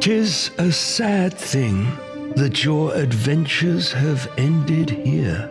'Tis a sad thing that your adventures have ended here.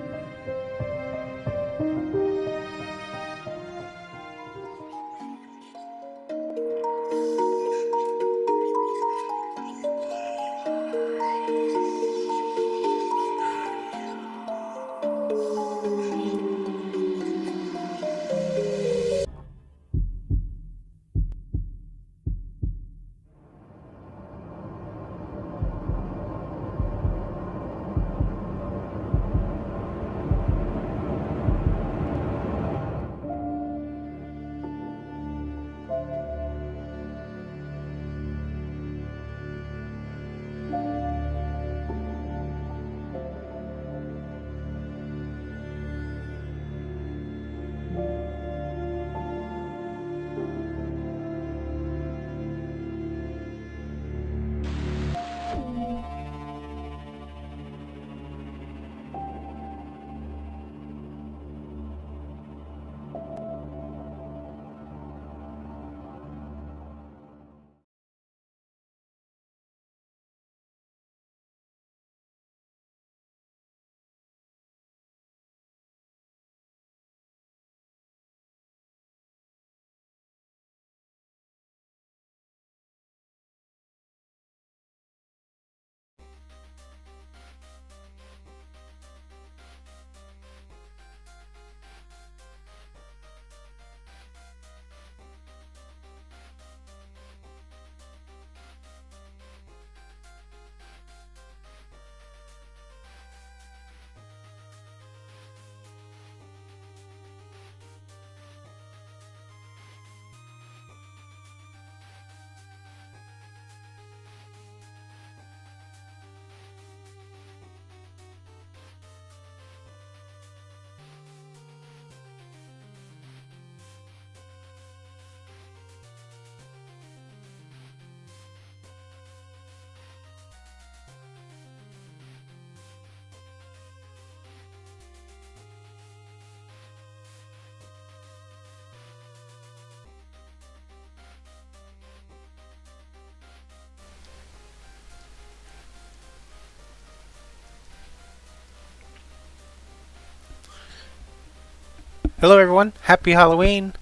Hello everyone, happy Halloween.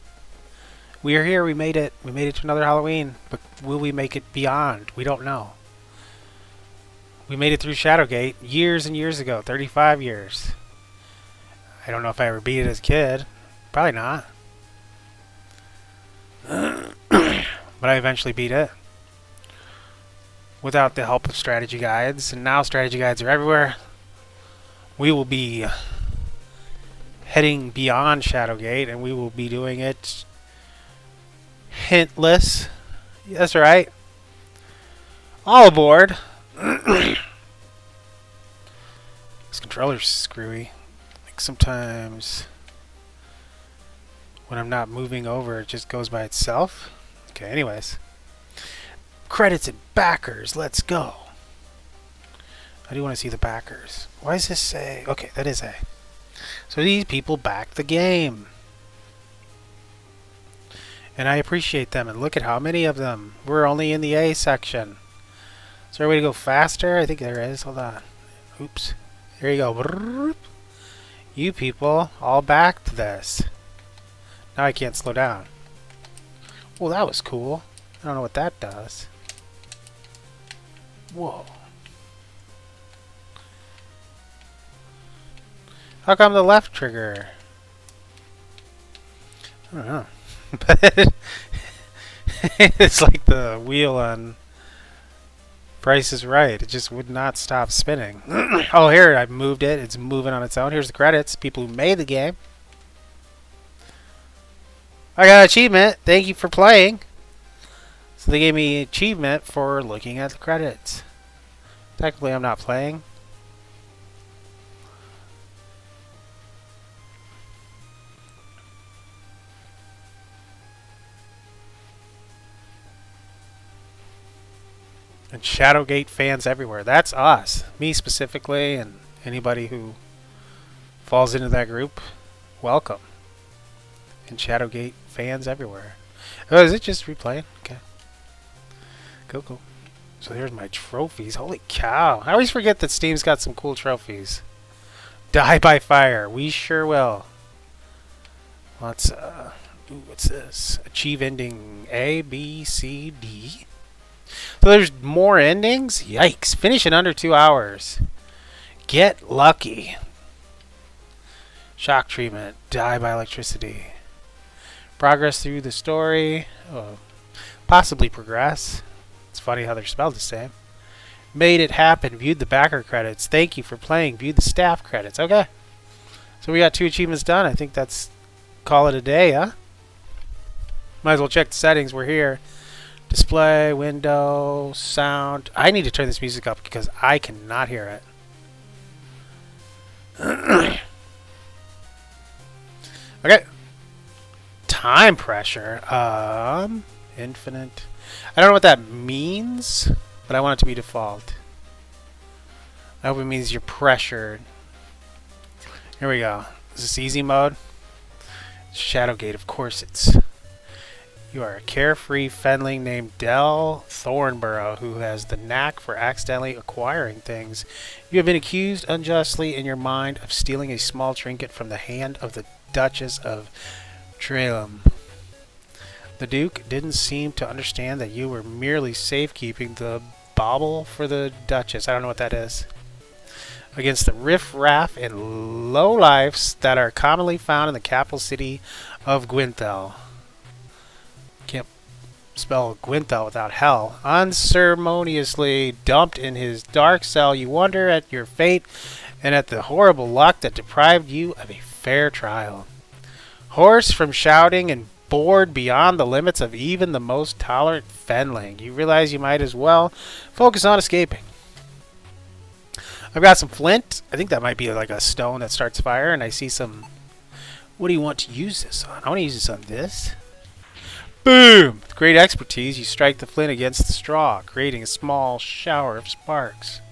We are here, we made it. We made it to another Halloween, but will we make it beyond? We don't know. We made it through Shadowgate years and years ago, 35 years. I don't know if I ever beat it as a kid. Probably not. But I eventually beat it. Without the help of strategy guides, and now strategy guides are everywhere. We will be heading beyond Shadowgate, and we will be doing it hintless. That's right. All aboard. This controller's screwy. Like sometimes when I'm not moving over, it just goes by itself. Okay, anyways. Credits and backers. Let's go. I do want to see the backers. Why does this say? Okay, that is A. So these people back the game. And I appreciate them. And look at how many of them. We're only in the A section. Is there a way to go faster? I think there is. Hold on. Oops. There you go. You people all backed this. Now I can't slow down. Well, that was cool. I don't know what that does. Whoa. How come the left trigger? I don't know. But it's like the wheel on Price is Right. It just would not stop spinning. Oh, here, I've moved it. It's moving on its own. Here's the credits. People who made the game. I got an achievement. Thank you for playing. So they gave me an achievement for looking at the credits. Technically, I'm not playing. And Shadowgate fans everywhere. That's us. Me specifically, and anybody who falls into that group. Welcome. And Shadowgate fans everywhere. Oh, is it just replaying? Okay. Cool, cool. So there's my trophies. Holy cow. I always forget that Steam's got some cool trophies. Die by fire. We sure will. Let's, ooh, what's this? Achieve ending A, B, C, D. So there's more endings? Yikes. Finish in under 2 hours. Get lucky. Shock treatment. Die by electricity. Progress through the story. Oh, possibly progress. It's funny how they're spelled the same. Made it happen. Viewed the backer credits. Thank you for playing. Viewed the staff credits. Okay. So we got 2 achievements done. I think that's call it a day, huh? Might as well check the settings. We're here. Display, window, sound. I need to turn this music up because I cannot hear it. Okay. Time pressure. Infinite. I don't know what that means, but I want it to be default. I hope it means you're pressured. Here we go. Is this easy mode? Shadowgate, of course it's. You are a carefree fenling named Del Thornborough who has the knack for accidentally acquiring things. You have been accused unjustly in your mind of stealing a small trinket from the hand of the Duchess of Trelum. The Duke didn't seem to understand that you were merely safekeeping the bauble for the Duchess. I don't know what that is. Against the riff-raff and lowlifes that are commonly found in the capital city of Gwynthel. Can't spell Gwynthel without hell. Unceremoniously dumped in his dark cell, you wonder at your fate and at the horrible luck that deprived you of a fair trial. Hoarse from shouting and bored beyond the limits of even the most tolerant fenling, you realize you might as well focus on escaping. I've got some flint. I think that might be like a stone that starts fire, and I see some... What do you want to use this on? I want to use this on this. Boom! With great expertise, you strike the flint against the straw, creating a small shower of sparks.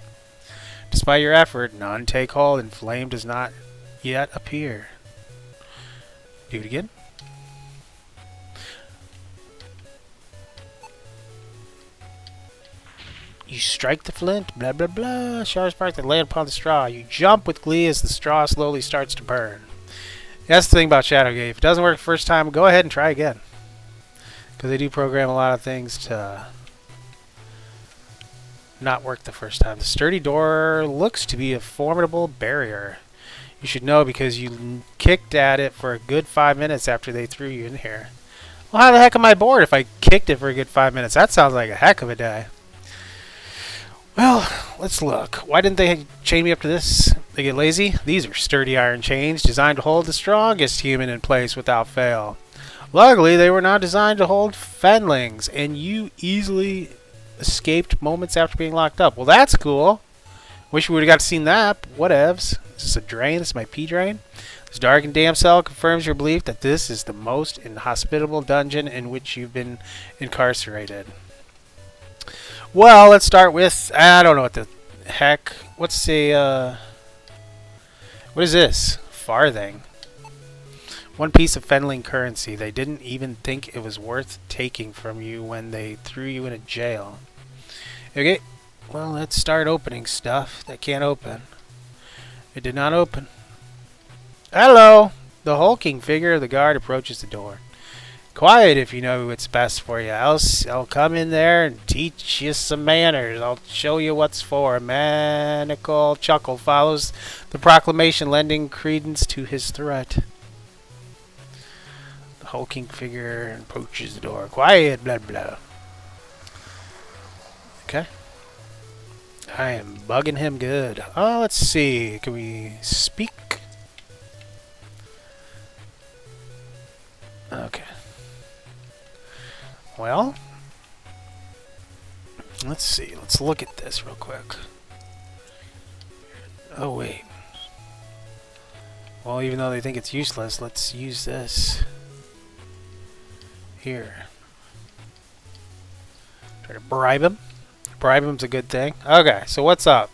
Despite your effort, none take hold and flame does not yet appear. Do it again. You strike the flint, blah blah blah, shower spark that land upon the straw. You jump with glee as the straw slowly starts to burn. That's the thing about Shadowgate. If it doesn't work the first time, go ahead and try again. Because they do program a lot of things to not work the first time. The sturdy door looks to be a formidable barrier. You should know because you kicked at it for a good 5 minutes after they threw you in here. Well, how the heck am I bored if I kicked it for a good 5 minutes? That sounds like a heck of a day. Well, let's look. Why didn't they chain me up to this? They get lazy? These are sturdy iron chains designed to hold the strongest human in place without fail. Luckily, they were not designed to hold fenlings, and you easily escaped moments after being locked up. Well, that's cool. Wish we would have got to see that. Whatevs. Is this a drain? This is my pee drain. This dark and damp cell confirms your belief that this is the most inhospitable dungeon in which you've been incarcerated. Well, let's start with... I don't know what the heck... What's a... What is this? Farthing. 1 piece of fenling currency. They didn't even think it was worth taking from you when they threw you in a jail. Okay. Well, let's start opening stuff that can't open. It did not open. Hello! The hulking figure of the guard approaches the door. Quiet if you know what's best for you, else I'll come in there and teach you some manners. I'll show you what's for. A maniacal chuckle follows the proclamation, lending credence to his threat. The hulking figure approaches the door. Quiet, blah blah. Okay. I am bugging him good. Oh, let's see. Can we speak? Okay. Well, let's see. Let's look at this real quick. Oh, wait. Well, even though they think it's useless, let's use this. Here. Try to bribe him. Bribe him's a good thing. Okay, so what's up?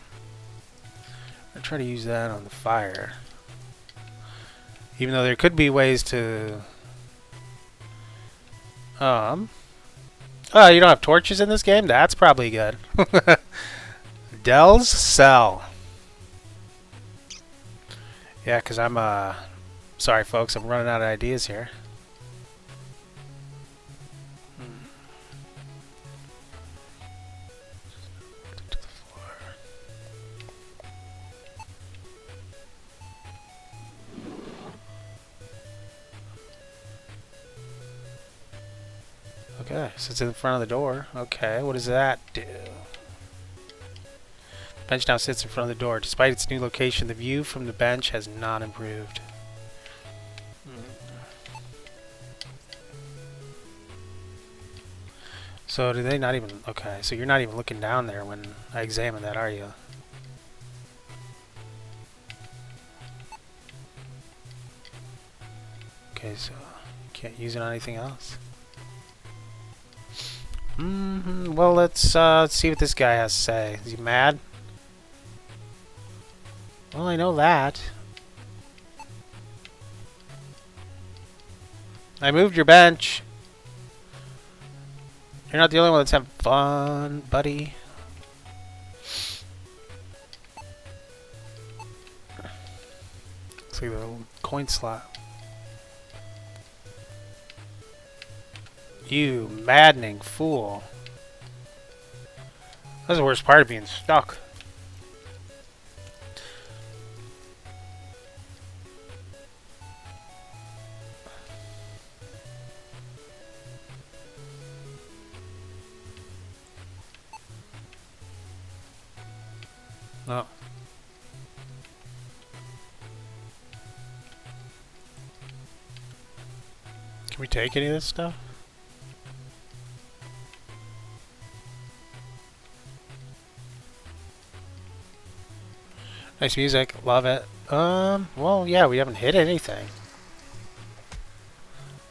I'll try to use that on the fire. Even though there could be ways to... Oh, you don't have torches in this game? That's probably good. Dell's cell. Yeah, because I'm, sorry folks, I'm running out of ideas here. Okay, so it's in front of the door. Okay, what does that do? The bench now sits in front of the door. Despite its new location, the view from the bench has not improved. So do they not even... Okay, so you're not even looking down there when I examine that, are you? Okay, so can't use it on anything else. Well, let's see what this guy has to say. Is he mad? Well, I know that. I moved your bench. You're not the only one that's having fun, buddy. Looks like the little coin slot. You maddening fool. That's the worst part of being stuck. Oh. Can we take any of this stuff? Nice music, love it. Well, yeah, we haven't hit anything.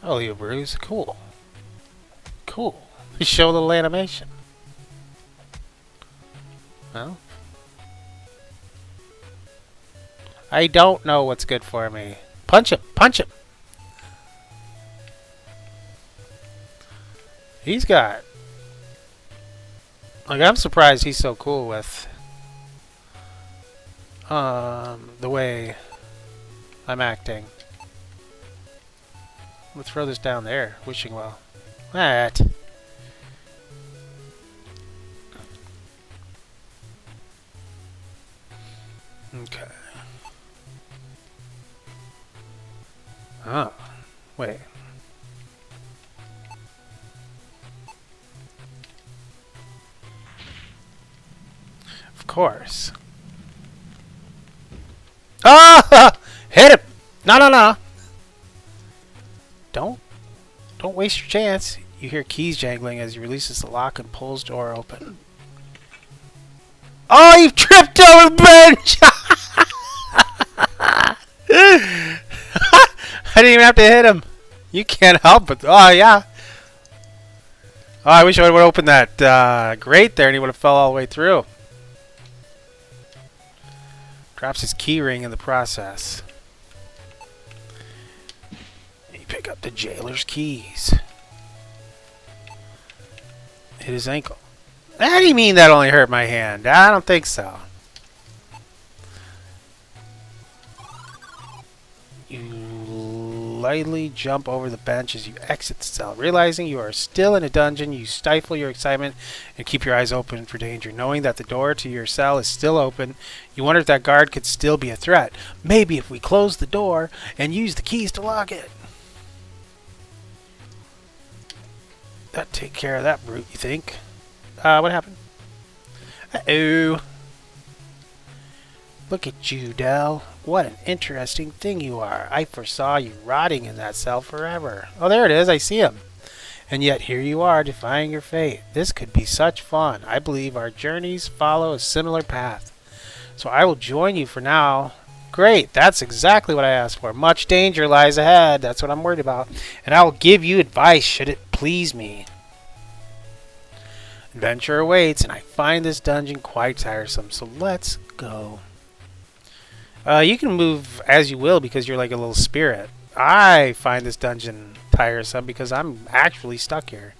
Oh, you bruise, cool. Cool. Show a little animation. Well, I don't know what's good for me. Punch him! Punch him! He's got... Like, I'm surprised he's so cool with... the way I'm acting. I'm gonna throw this down there. Wishing well. That. Okay. Oh. Wait. Of course. Ah! Hit him! No, no, no. Don't waste your chance. You hear keys jangling as he releases the lock and pulls door open. Oh, you've tripped over the bench! I didn't even have to hit him. You can't help but... Oh, yeah. Oh, I wish I would have opened that grate there and he would have fell all the way through. Drops his key ring in the process. You pick up the jailer's keys. Hit his ankle. How do you mean that only hurt my hand? I don't think so. You lightly jump over the bench as you exit the cell. Realizing you are still in a dungeon, you stifle your excitement and keep your eyes open for danger. Knowing that the door to your cell is still open, you wonder if that guard could still be a threat. Maybe if we close the door and use the keys to lock it. That'd take care of that brute, you think? What happened? Uh-oh. Look at you, Dell. What an interesting thing you are. I foresaw you rotting in that cell forever. Oh, there it is. I see him. And yet here you are, defying your fate. This could be such fun. I believe our journeys follow a similar path. So I will join you for now. Great. That's exactly what I asked for. Much danger lies ahead. That's what I'm worried about. And I will give you advice should it please me. Adventure awaits, and I find this dungeon quite tiresome. So let's go. You can move as you will because you're like a little spirit. I find this dungeon tiresome because I'm actually stuck here.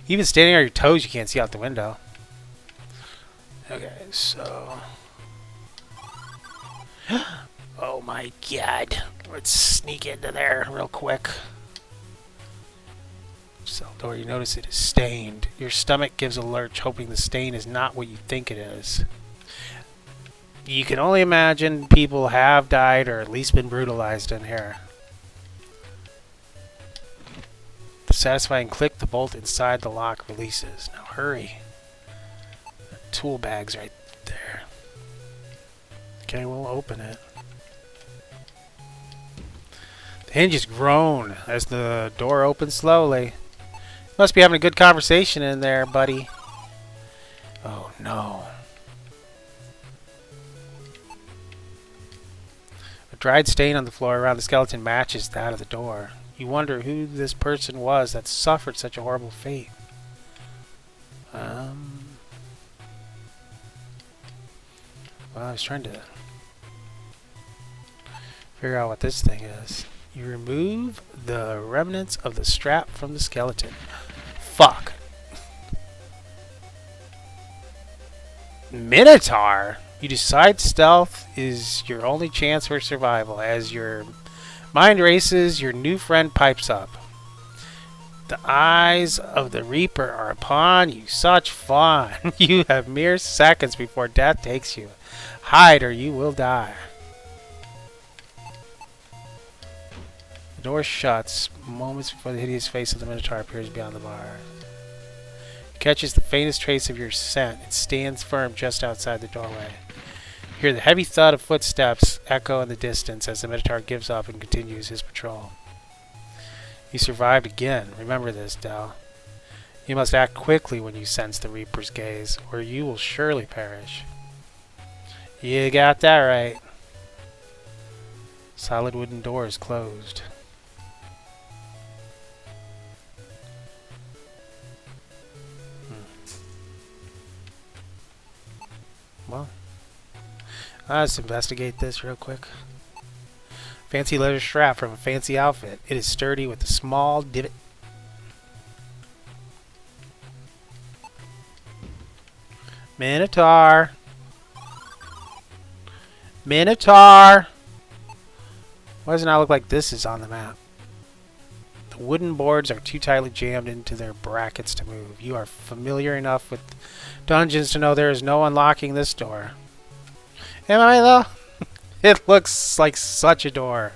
Even standing on your toes, you can't see out the window. Okay, so... Oh my god. Let's sneak into there real quick. Cell door, you notice it is stained. Your stomach gives a lurch, hoping the stain is not what you think it is. You can only imagine people have died or at least been brutalized in here. The satisfying click, the bolt inside the lock releases. Now hurry. The tool bag's right there. Okay, we'll open it. The hinges groan as the door opens slowly. Must be having a good conversation in there, buddy. Oh no. A dried stain on the floor around the skeleton matches that of the door. You wonder who this person was that suffered such a horrible fate. Well, I was trying to figure out what this thing is. You remove the remnants of the strap from the skeleton. Fuck. Minotaur! You decide stealth is your only chance for survival. As your mind races, your new friend pipes up. The eyes of the Reaper are upon you. Such fun. You have mere seconds before death takes you. Hide or you will die. The door shuts moments before the hideous face of the Minotaur appears beyond the bar. It catches the faintest trace of your scent. It stands firm just outside the doorway. You hear the heavy thud of footsteps echo in the distance as the Minotaur gives up and continues his patrol. You survived again. Remember this, Del. You must act quickly when you sense the Reaper's gaze, or you will surely perish. You got that right. Solid wooden door is closed. Well, let's investigate this real quick. Fancy leather strap from a fancy outfit. It is sturdy with a small divot. Minotaur! Minotaur! Why does it not look like this is on the map? The wooden boards are too tightly jammed into their brackets to move. You are familiar enough with dungeons to know there is no unlocking this door. Am I though? It looks like such a door.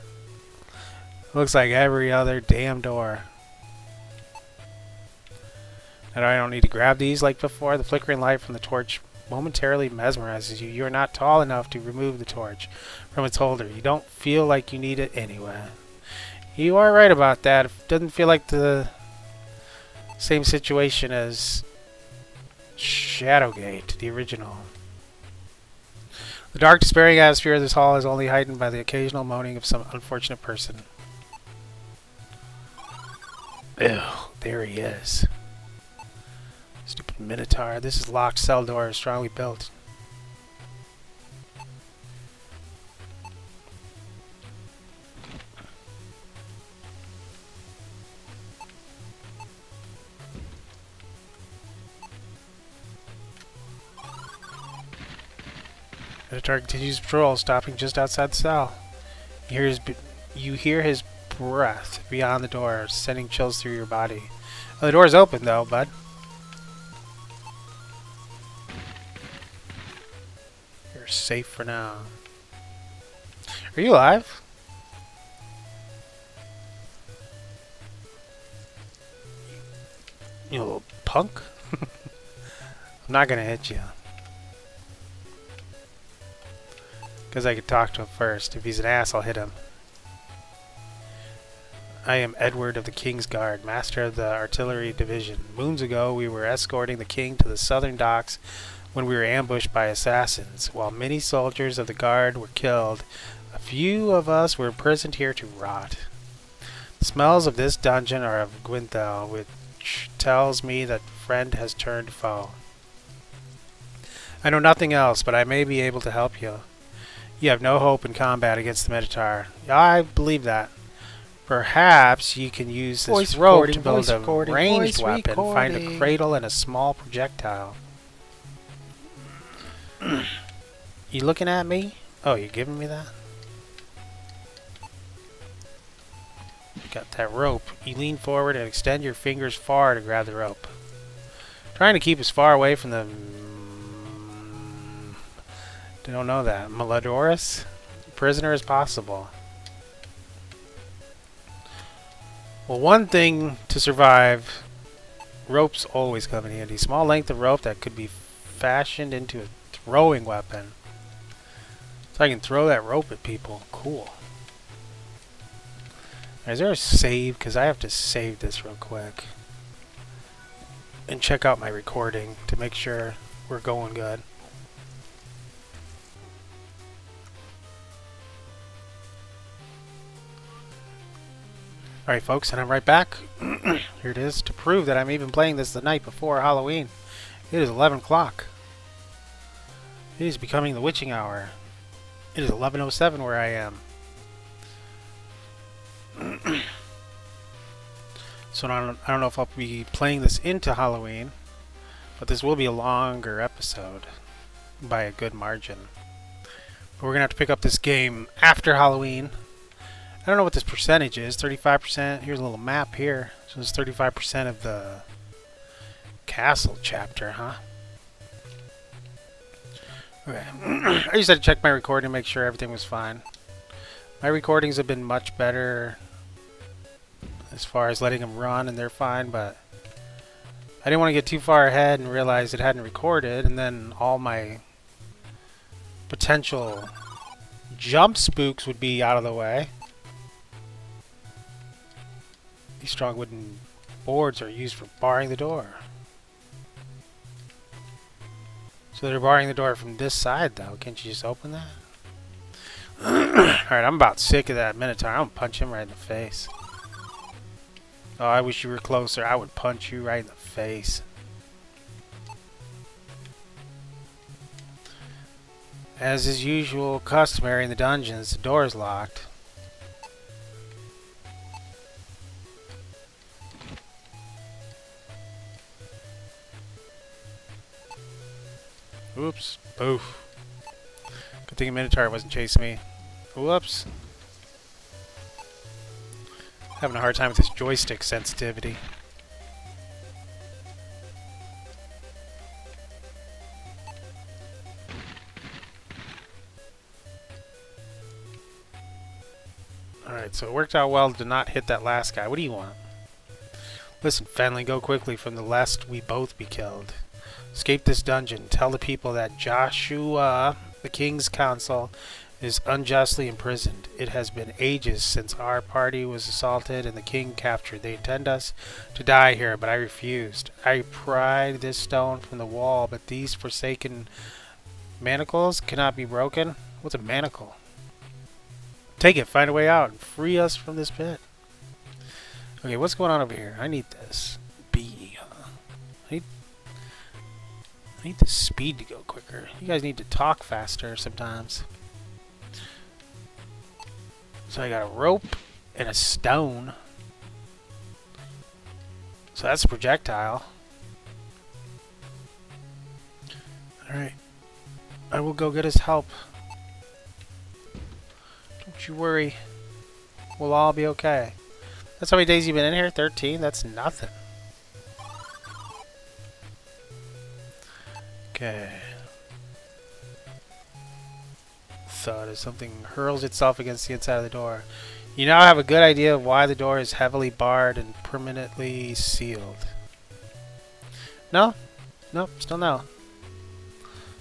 Looks like every other damn door. And I don't need to grab these like before. The flickering light from the torch momentarily mesmerizes you. You are not tall enough to remove the torch from its holder. You don't feel like you need it anyway. You are right about that. It doesn't feel like the same situation as Shadowgate, the original. The dark, despairing atmosphere of this hall is only heightened by the occasional moaning of some unfortunate person. Ew, there he is. Stupid Minotaur. This is locked cell door, is strongly built. Minotaur continues patrol, stopping just outside the cell. You hear his breath beyond the door, sending chills through your body. Oh, the door's open though, bud. You're safe for now. Are you alive? You little punk. I'm not gonna hit you. Because I could talk to him first. If he's an ass, I'll hit him. I am Edward of the King's Guard, master of the artillery division. Moons ago, we were escorting the king to the southern docks when we were ambushed by assassins. While many soldiers of the guard were killed, a few of us were imprisoned here to rot. The smells of this dungeon are of Gwynthel, which tells me that friend has turned foe. I know nothing else, but I may be able to help you. You have no hope in combat against the Minotaur. I believe that. Perhaps you can use this Voice rope recording, to build voice a recording, ranged voice weapon, find a recording. cradle and a small projectile. You looking at me? Oh, you're giving me that? Got that rope. You lean forward and extend your fingers far to grab the rope. Trying to keep as far away from the... don't know that. Melodorus? Prisoner as possible. Well, one thing to survive, ropes always come in handy. Small length of rope that could be fashioned into a throwing weapon. So I can throw that rope at people. Cool. Is there a save? Because I have to save this real quick. And check out my recording to make sure we're going good. Alright folks, and I'm right back. Here it is, to prove that I'm even playing this the night before Halloween. It is 11 o'clock. It is becoming the witching hour. It is 11:07 where I am. So I don't know if I'll be playing this into Halloween, but this will be a longer episode by a good margin. But we're going to have to pick up this game after Halloween. I don't know what this percentage is. 35%. Here's a little map here. So it's 35% of the castle chapter, huh? Okay. I just had to check my recording to make sure everything was fine. My recordings have been much better as far as letting them run, and they're fine, but I didn't want to get too far ahead and realize it hadn't recorded, and then all my potential jump spooks would be out of the way. These strong wooden boards are used for barring the door. So they're barring the door from this side, though. Can't you just open that? Alright, I'm about sick of that Minotaur. I'm gonna punch him right in the face. Oh, I wish you were closer. I would punch you right in the face. As is usual, customary in the dungeons, the door is locked. Oops. Oof. Good thing a Minotaur wasn't chasing me. Whoops. Having a hard time with this joystick sensitivity. Alright, so it worked out well to not hit that last guy. What do you want? Listen, Fenley, go quickly from the lest we both be killed. Escape this dungeon. Tell the people that Joshua, the king's council, is unjustly imprisoned. It has been ages since our party was assaulted and the king captured. They intend us to die here, but I refused. I pried this stone from the wall, but these forsaken manacles cannot be broken. What's a manacle? Take it, find a way out, and free us from this pit. Okay, what's going on over here? I need this. B. I need the speed to go quicker. You guys need to talk faster sometimes. So I got a rope and a stone. So that's a projectile. Alright. I will go get his help. Don't you worry. We'll all be okay. That's how many days you've been in here? 13? That's nothing. Okay. Thud as something hurls itself against the inside of the door. You now have a good idea of why the door is heavily barred and permanently sealed. No? Nope, still no.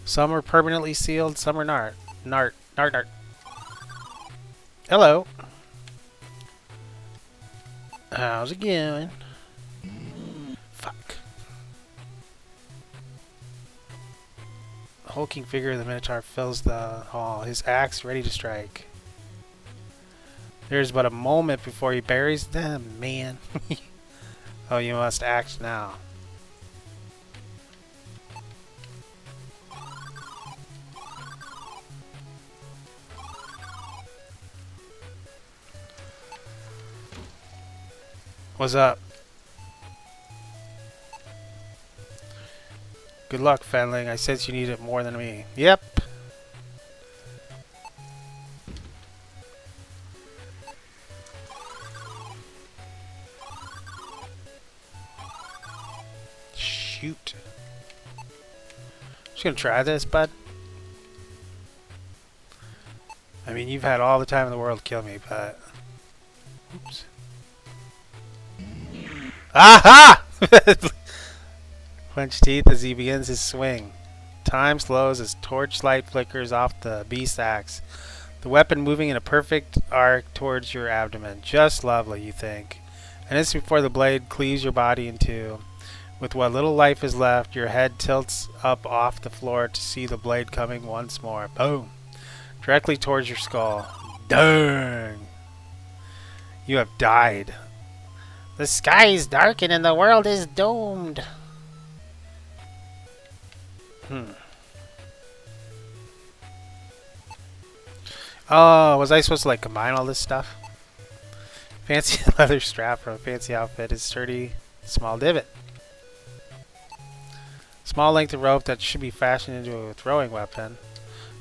Some are permanently sealed, some are not. Nart. Hello. How's it going? Fuck. The hulking figure of the Minotaur fills the hall, his axe ready to strike. There's but a moment before he buries them, man. Oh, you must act now. What's up? Good luck, Fenling. I sense you need it more than me. Yep. Shoot. Just gonna try this, bud. I mean, you've had all the time in the world to kill me, but... Oops. Aha! Clench teeth as he begins his swing. Time slows as torchlight flickers off the beast axe. The weapon moving in a perfect arc towards your abdomen. Just lovely, you think. An instant before the blade cleaves your body in two. With what little life is left, your head tilts up off the floor to see the blade coming once more. Boom! Directly towards your skull. Dang! You have died. The sky is darkened and the world is doomed. Oh, was I supposed to like combine all this stuff? Fancy leather strap from a fancy outfit is sturdy, small divot. Small length of rope that should be fashioned into a throwing weapon.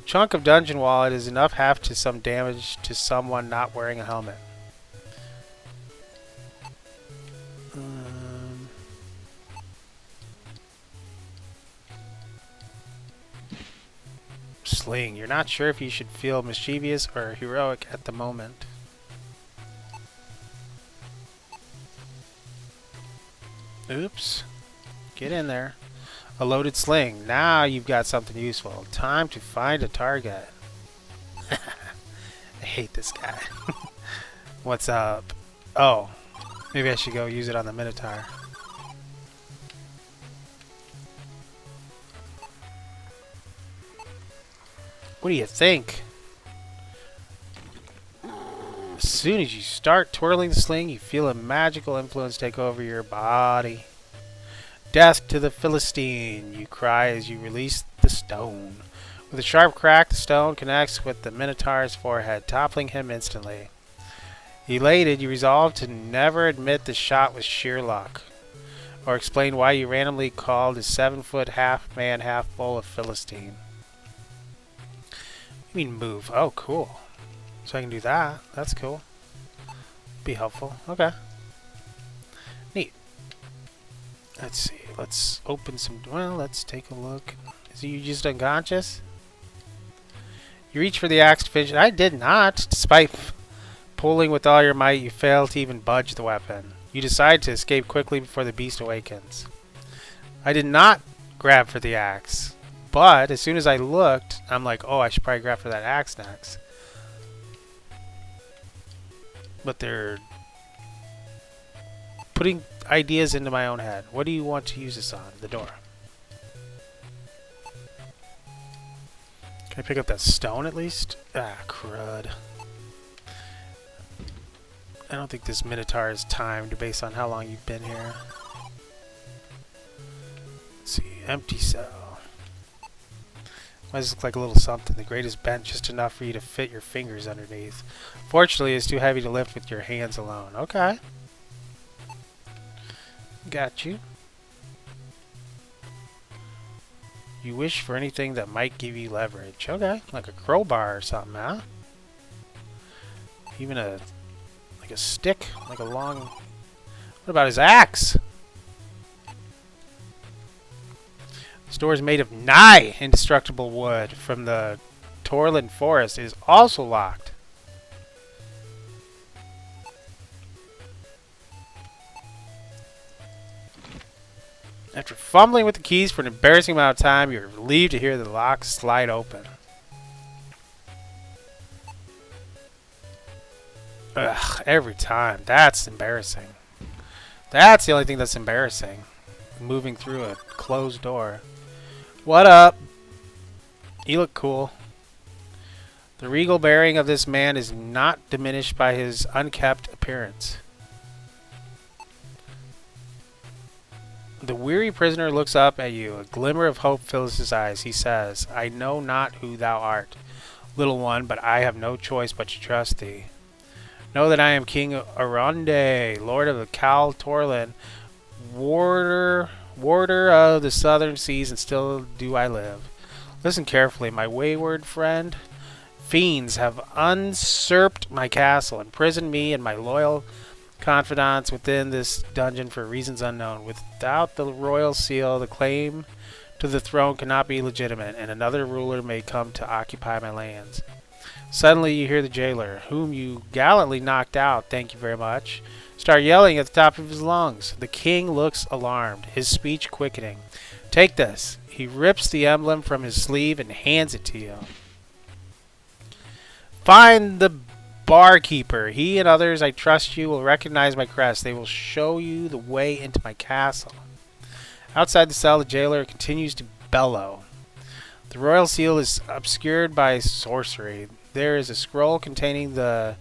Chunk of dungeon wallet is enough half to some damage to someone not wearing a helmet. Sling. You're not sure if you should feel mischievous or heroic at the moment. Oops. Get in there. A loaded sling. Now you've got something useful. Time to find a target. I hate this guy. What's up? Oh. Maybe I should go use it on the Minotaur. What do you think? As soon as you start twirling the sling, you feel a magical influence take over your body. Death to the Philistine, you cry as you release the stone. With a sharp crack, the stone connects with the Minotaur's forehead, toppling him instantly. Elated, you resolve to never admit the shot was sheer luck, or explain why you randomly called a 7-foot half-man, half-bull a Philistine. You mean move? Oh, cool. So I can do that. That's cool. Be helpful. Okay. Neat. Let's see. Let's open some... Well, let's take a look. Is you just unconscious? You reach for the axe to finish it. I did not. Despite pulling with all your might, you fail to even budge the weapon. You decide to escape quickly before the beast awakens. I did not grab for the axe. But as soon as I looked, I'm like, oh, I should probably grab for that axe next. But they're putting ideas into my own head. What do you want to use this on? The door. Can I pick up that stone at least? Ah, crud. I don't think this Minotaur is timed based on how long you've been here. Let's see. Empty cell. Why does it look like a little something? The grate is bent just enough for you to fit your fingers underneath. Fortunately, it's too heavy to lift with your hands alone. Okay. Got you. You wish for anything that might give you leverage. Okay. Like a crowbar or something, huh? Even a... like a stick? Like a long... What about his axe? This door is made of nigh indestructible wood from the Torland forest. It is also locked. After fumbling with the keys for an embarrassing amount of time, you're relieved to hear the lock slide open. Ugh, every time. That's embarrassing. That's the only thing that's embarrassing. Moving through a closed door. What up? You look cool. The regal bearing of this man is not diminished by his unkempt appearance. The weary prisoner looks up at you. A glimmer of hope fills his eyes. He says, I know not who thou art, little one, but I have no choice but to trust thee. Know that I am King Aronde, Lord of the Cal Torlin, warder of the southern seas, and still do I live. Listen carefully, my wayward friend. Fiends have usurped my castle, imprisoned me and my loyal confidants within this dungeon for reasons unknown. Without the royal seal, the claim to the throne cannot be legitimate, and another ruler may come to occupy my lands. Suddenly you hear the jailer, whom you gallantly knocked out, thank you very much, start yelling at the top of his lungs. The king looks alarmed, his speech quickening. Take this. He rips the emblem from his sleeve and hands it to you. Find the barkeeper. He and others, I trust you, will recognize my crest. They will show you the way into my castle. Outside the cell, the jailer continues to bellow. The royal seal is obscured by sorcery. There is a scroll containing the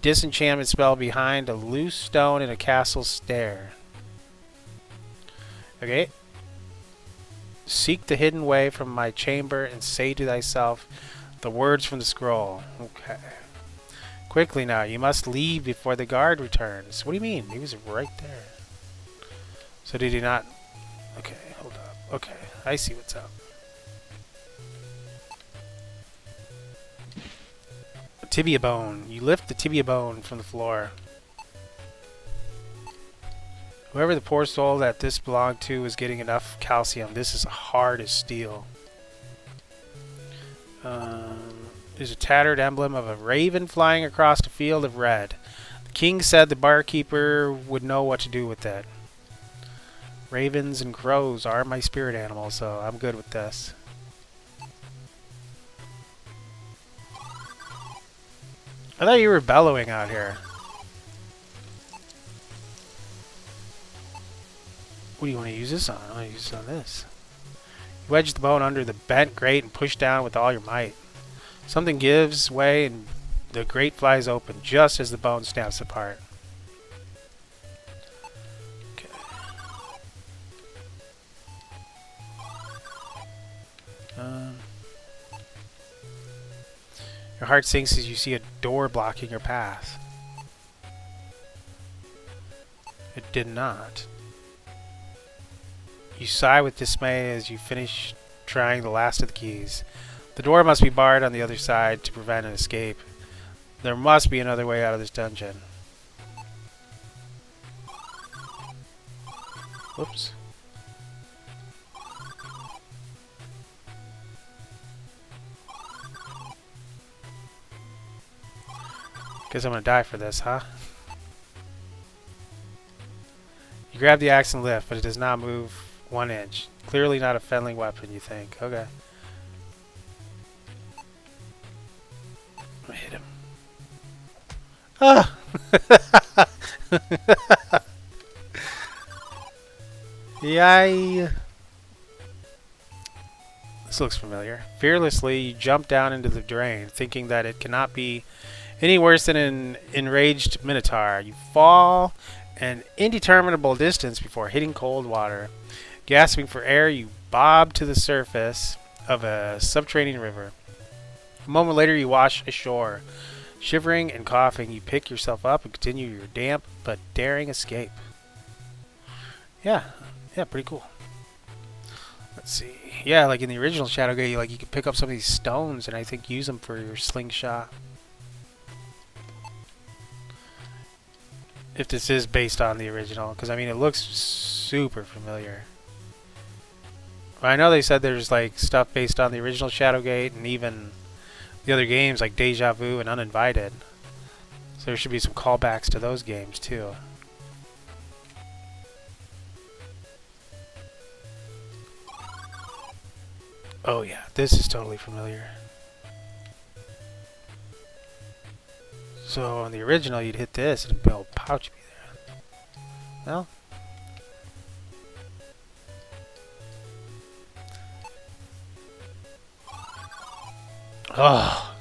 disenchantment spell behind a loose stone in a castle stair. Okay. Seek the hidden way from my chamber and say to thyself the words from the scroll. Okay. Quickly now, you must leave before the guard returns. What do you mean? He was right there. So did he not? Okay, hold up. Okay, I see what's up. Tibia bone. You lift the tibia bone from the floor. Whoever the poor soul that this belonged to is getting enough calcium. This is hard as steel. There's a tattered emblem of a raven flying across a field of red. The king said the barkeeper would know what to do with that. Ravens and crows are my spirit animals, so I'm good with this. I thought you were bellowing out here. What do you want to use this on? I want to use this on this. You wedge the bone under the bent grate and push down with all your might. Something gives way and the grate flies open just as the bone snaps apart. Okay. Your heart sinks as you see a door blocking your path. It did not. You sigh with dismay as you finish trying the last of the keys. The door must be barred on the other side to prevent an escape. There must be another way out of this dungeon. Whoops. Guess I'm gonna die for this, huh? You grab the axe and lift, but it does not move 1 inch. Clearly not a fettling weapon, you think. Okay. I hit him. Ah! Yay! This looks familiar. Fearlessly, you jump down into the drain, thinking that it cannot be any worse than an enraged minotaur. You fall an indeterminable distance before hitting cold water. Gasping for air, you bob to the surface of a subterranean river. A moment later, you wash ashore. Shivering and coughing, you pick yourself up and continue your damp but daring escape. Yeah, pretty cool. Let's see. Yeah, like in the original Shadowgate, you could pick up some of these stones and I think use them for your slingshot. If this is based on the original, because I mean it looks super familiar. I know they said there's like stuff based on the original Shadowgate and even the other games like Deja Vu and Uninvited. So there should be some callbacks to those games too. Oh yeah, this is totally familiar. So on the original you'd hit this and a little pouch be there. Well. Oh.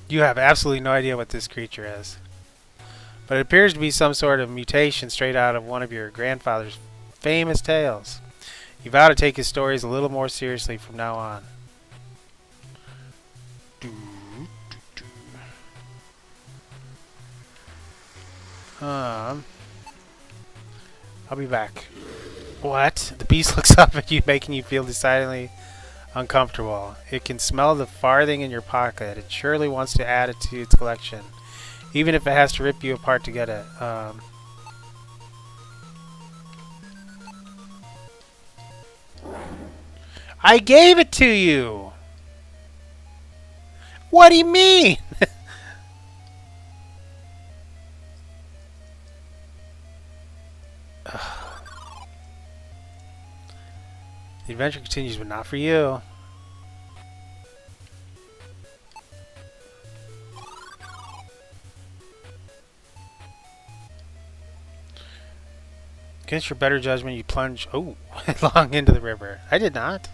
You have absolutely no idea what this creature is. But it appears to be some sort of mutation straight out of one of your grandfather's famous tales. You vow to take his stories a little more seriously from now on. I'll be back. What? The beast looks up at you, making you feel decidedly uncomfortable. It can smell the farthing in your pocket. It surely wants to add it to its collection, even if it has to rip you apart to get it. I gave it to you! What do you mean? The adventure continues, but not for you. Against your better judgment, you plunge headlong into the river. I did not.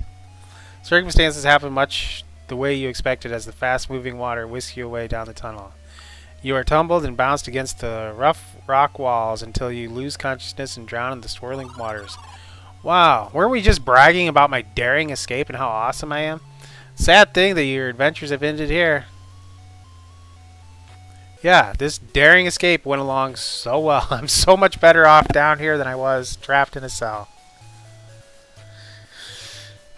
Circumstances happen much the way you expected as the fast-moving water whisks you away down the tunnel. You are tumbled and bounced against the rough rock walls until you lose consciousness and drown in the swirling waters. Wow, weren't we just bragging about my daring escape and how awesome I am? Sad thing that your adventures have ended here. Yeah, this daring escape went along so well. I'm so much better off down here than I was trapped in a cell.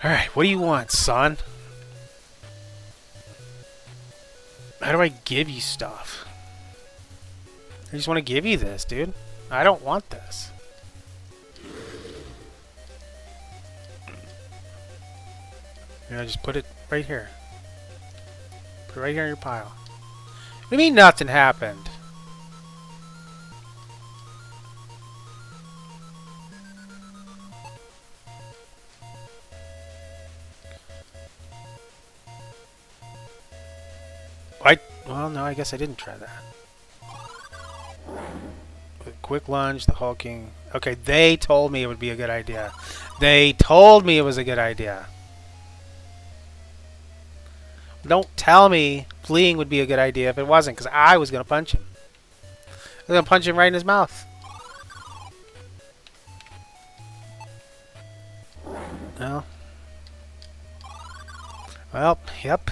Alright, what do you want, son? How do I give you stuff? I just want to give you this, dude. I don't want this. You know, just put it right here. Put it right here in your pile. What do you mean nothing happened? Well, no, I guess I didn't try that. Quick lunge, the hulking. Okay, they told me it would be a good idea. They told me it was a good idea. Don't tell me fleeing would be a good idea if it wasn't, because I was going to punch him. I was going to punch him right in his mouth. No. Well, yep.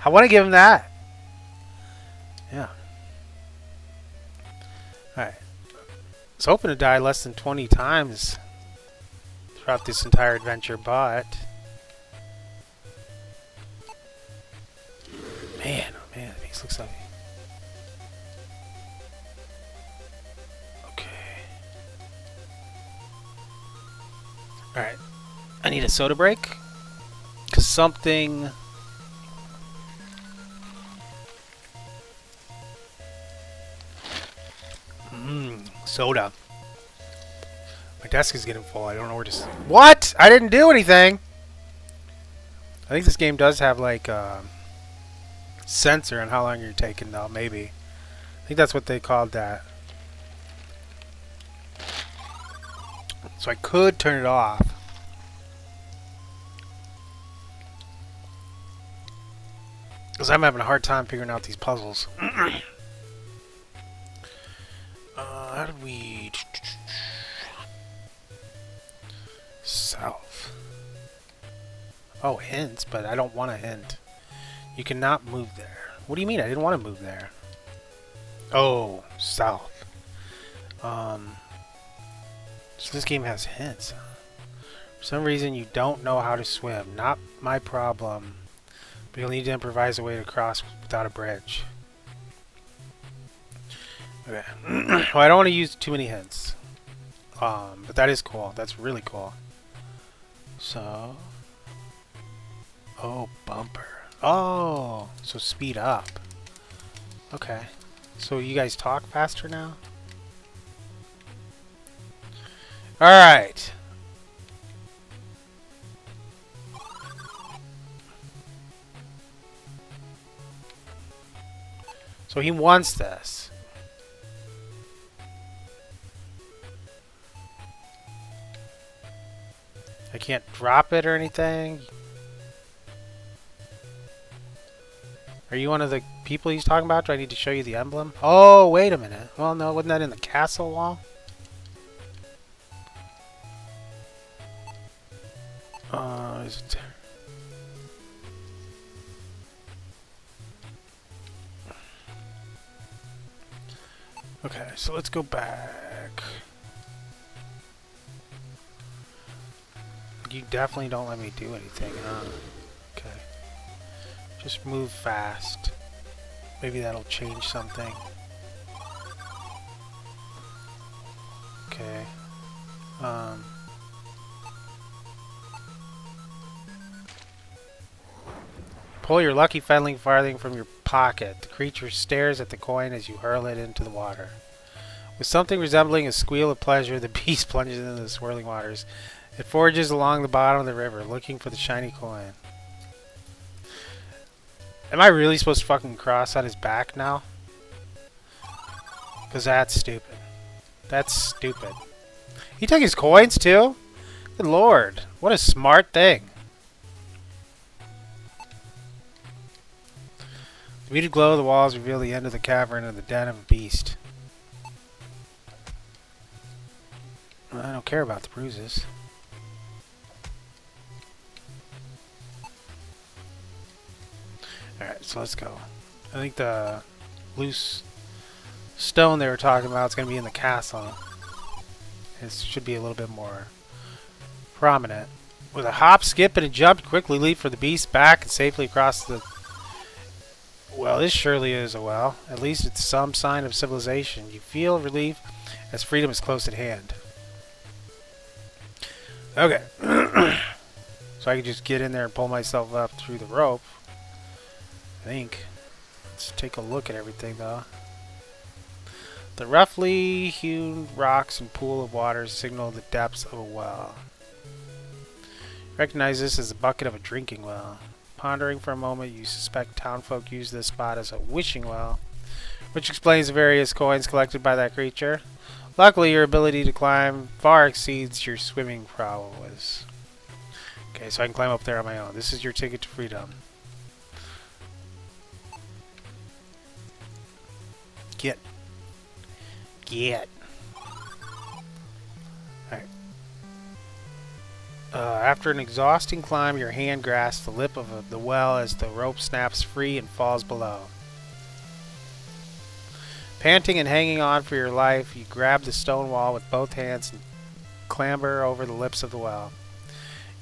I want to give him that. Yeah. Alright. I was hoping to die less than 20 times throughout this entire adventure, but... Man, oh man, the beast looks heavy. Okay. Alright. I need a soda break. Because something... Soda. My desk is getting full. I don't know where to... What? I didn't do anything! I think this game does have, like, sensor on how long you're taking, though. Maybe. I think that's what they called that. So I could turn it off. Because I'm having a hard time figuring out these puzzles. How do we... South. Oh, hints, but I don't want a hint. You cannot move there. What do you mean? I didn't want to move there. Oh, south. So this game has hints. For some reason, you don't know how to swim. Not my problem. But you'll need to improvise a way to cross without a bridge. Okay. Well, I don't want to use too many hints. But that is cool. That's really cool. So... Oh, bumper. Oh, so speed up. Okay. So you guys talk faster now? Alright. So he wants this. I can't drop it or anything. Are you one of the people he's talking about? Do I need to show you the emblem? Oh, wait a minute. Well, no, wasn't that in the castle wall? Is it... Okay, so let's go back. You definitely don't let me do anything, huh? Okay. Just move fast. Maybe that'll change something. Okay. Pull your lucky featherling farthing from your pocket. The creature stares at the coin as you hurl it into the water. With something resembling a squeal of pleasure, the beast plunges into the swirling waters. It forges along the bottom of the river, looking for the shiny coin. Am I really supposed to fucking cross on his back now? Because that's stupid. That's stupid. He took his coins too? Good lord. What a smart thing. The muted glow of the walls reveal the end of the cavern and the den of a beast. I don't care about the bruises. Alright, so let's go. I think the loose stone they were talking about is going to be in the castle. It should be a little bit more prominent. With a hop, skip, and a jump, quickly leap for the beast back and safely across the... Well, this surely is a well. At least it's some sign of civilization. You feel relief as freedom is close at hand. Okay. So I can just get in there and pull myself up through the rope. I think. Let's take a look at everything, though. The roughly hewn rocks and pool of water signal the depths of a well. Recognize this as the bucket of a drinking well. Pondering for a moment, you suspect townfolk use this spot as a wishing well, which explains the various coins collected by that creature. Luckily, your ability to climb far exceeds your swimming prowess. Okay, so I can climb up there on my own. This is your ticket to freedom. Get. Alright. After an exhausting climb, your hand grasps the lip of the well as the rope snaps free and falls below. Panting and hanging on for your life, you grab the stone wall with both hands and clamber over the lips of the well.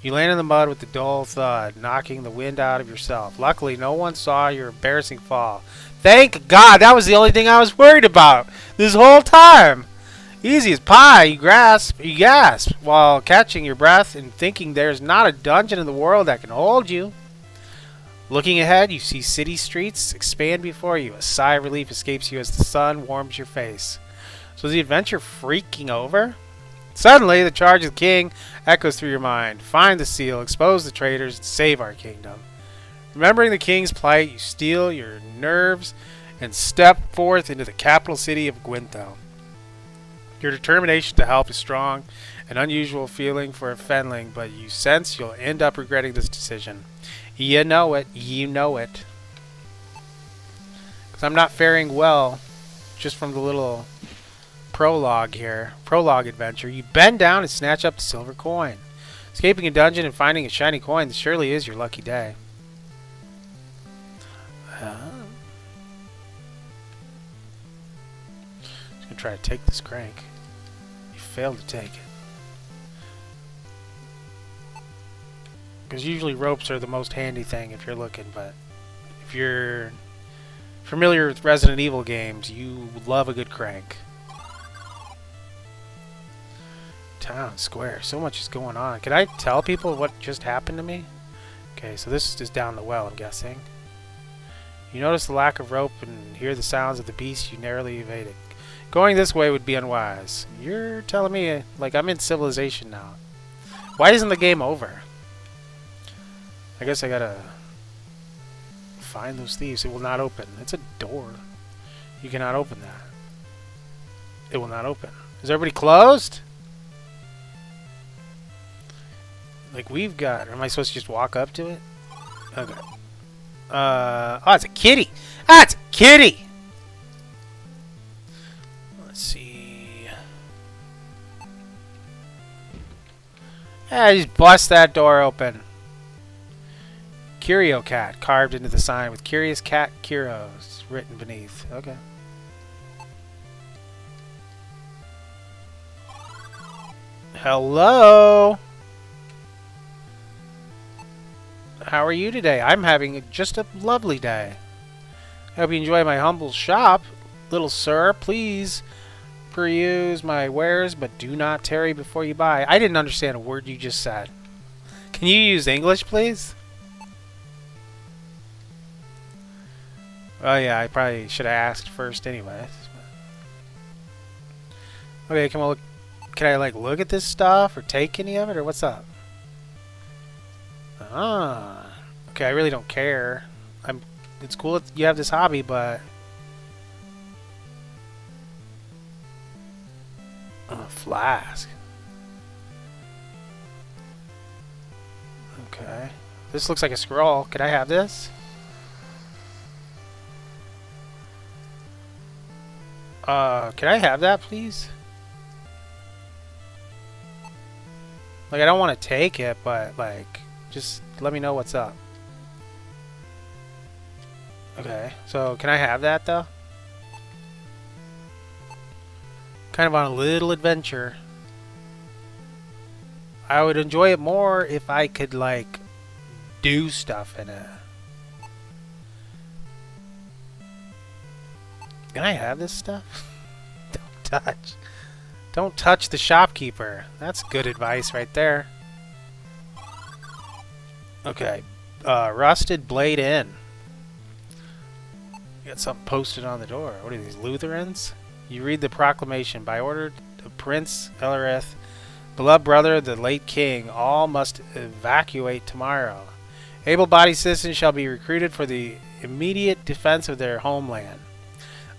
You land in the mud with a dull thud, knocking the wind out of yourself. Luckily, no one saw your embarrassing fall. Thank God! That was the only thing I was worried about this whole time! Easy as pie, you gasp while catching your breath and thinking there's not a dungeon in the world that can hold you. Looking ahead, you see city streets expand before you. A sigh of relief escapes you as the sun warms your face. So is the adventure freaking over? Suddenly, the charge of the king echoes through your mind. Find the seal, expose the traitors, and save our kingdom. Remembering the king's plight, you steel your nerves and step forth into the capital city of Gwynthel. Your determination to help is strong, an unusual feeling for a fenling, but you sense you'll end up regretting this decision. You know it. You know it. Because I'm not faring well just from the little prologue here. Prologue adventure. You bend down and snatch up the silver coin. Escaping a dungeon and finding a shiny coin, this surely is your lucky day. Just going to try to take this crank. You failed to take it. Because usually ropes are the most handy thing if you're looking, but if you're familiar with Resident Evil games, you love a good crank. Town square. So much is going on. Can I tell people what just happened to me? Okay, so this is down the well, I'm guessing. You notice the lack of rope and hear the sounds of the beast you narrowly evaded. Going this way would be unwise. You're telling me, like, I'm in civilization now. Why isn't the game over? I guess I gotta find those thieves. It will not open. It's a door. You cannot open that. It will not open. Is everybody closed? Like we've got... Am I supposed to just walk up to it? Okay. Oh, it's a kitty! That's a kitty! Let's see... Yeah, just bust that door open. Curio cat carved into the sign with Curious Cat Curios written beneath. Okay. Hello. How are you today? I'm having just a lovely day. I hope you enjoy my humble shop. Little sir, please peruse my wares, but do not tarry before you buy. I didn't understand a word you just said. Can you use English, please? Oh yeah, I probably should have asked first anyways. Okay, come on, look. Can I like look at this stuff or take any of it or what's up? Ah. Okay, I really don't care. It's cool that you have this hobby, but a flask. Okay. This looks like a scroll. Could I have this? Can I have that, please? Like, I don't want to take it, but, like, just let me know what's up. Okay, so can I have that, though? Kind of on a little adventure. I would enjoy it more if I could, like, do stuff in it. Can I have this stuff? Don't touch. Don't touch the shopkeeper. That's good advice right there. Okay. Rusted Blade Inn. Got something posted on the door. What are these, Lutherans? You read the proclamation. By order of Prince Elareth, beloved brother of the late king, all must evacuate tomorrow. Able-bodied citizens shall be recruited for the immediate defense of their homeland.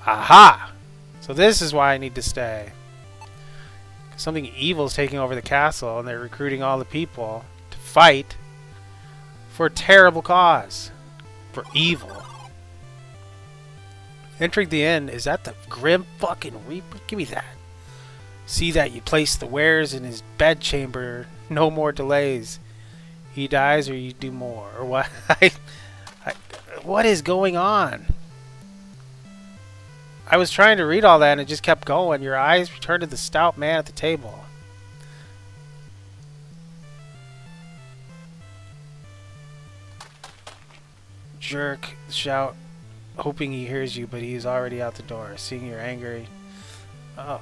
Aha! So this is why I need to stay. Something evil is taking over the castle, and they're recruiting all the people to fight for a terrible cause. For evil. Entering the inn, is that the Grim fucking Reaper? Give me that. See that you place the wares in his bedchamber. No more delays. He dies or you do more. Or what? What is going on? I was trying to read all that and it just kept going. Your eyes returned to the stout man at the table. Jerk, shout, hoping he hears you, but he is already out the door. Seeing you're angry. Oh.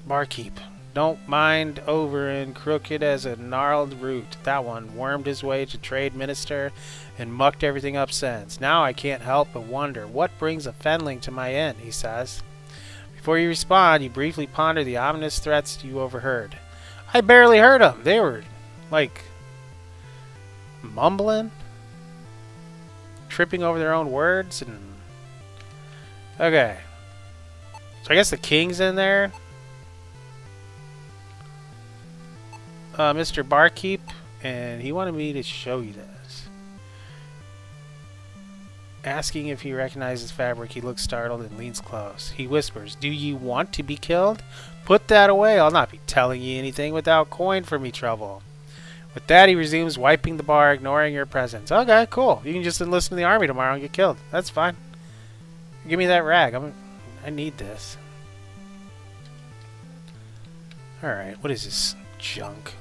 Barkeep. Don't mind over and crooked as a gnarled root. That one wormed his way to trade minister and mucked everything up since. Now I can't help but wonder, what brings a fenling to my inn, he says. Before you respond, you briefly ponder the ominous threats you overheard. I barely heard them. They were, like, mumbling, tripping over their own words, and... Okay. So I guess the king's in there. Mr. Barkeep, and he wanted me to show you this. Asking if he recognizes fabric, he looks startled and leans close. He whispers, "Do you want to be killed? Put that away. I'll not be telling you anything without coin for me trouble." With that, he resumes wiping the bar, ignoring your presence. Okay, cool. You can just enlist in the army tomorrow and get killed. That's fine. Give me that rag. I need this. Alright, what is this junk?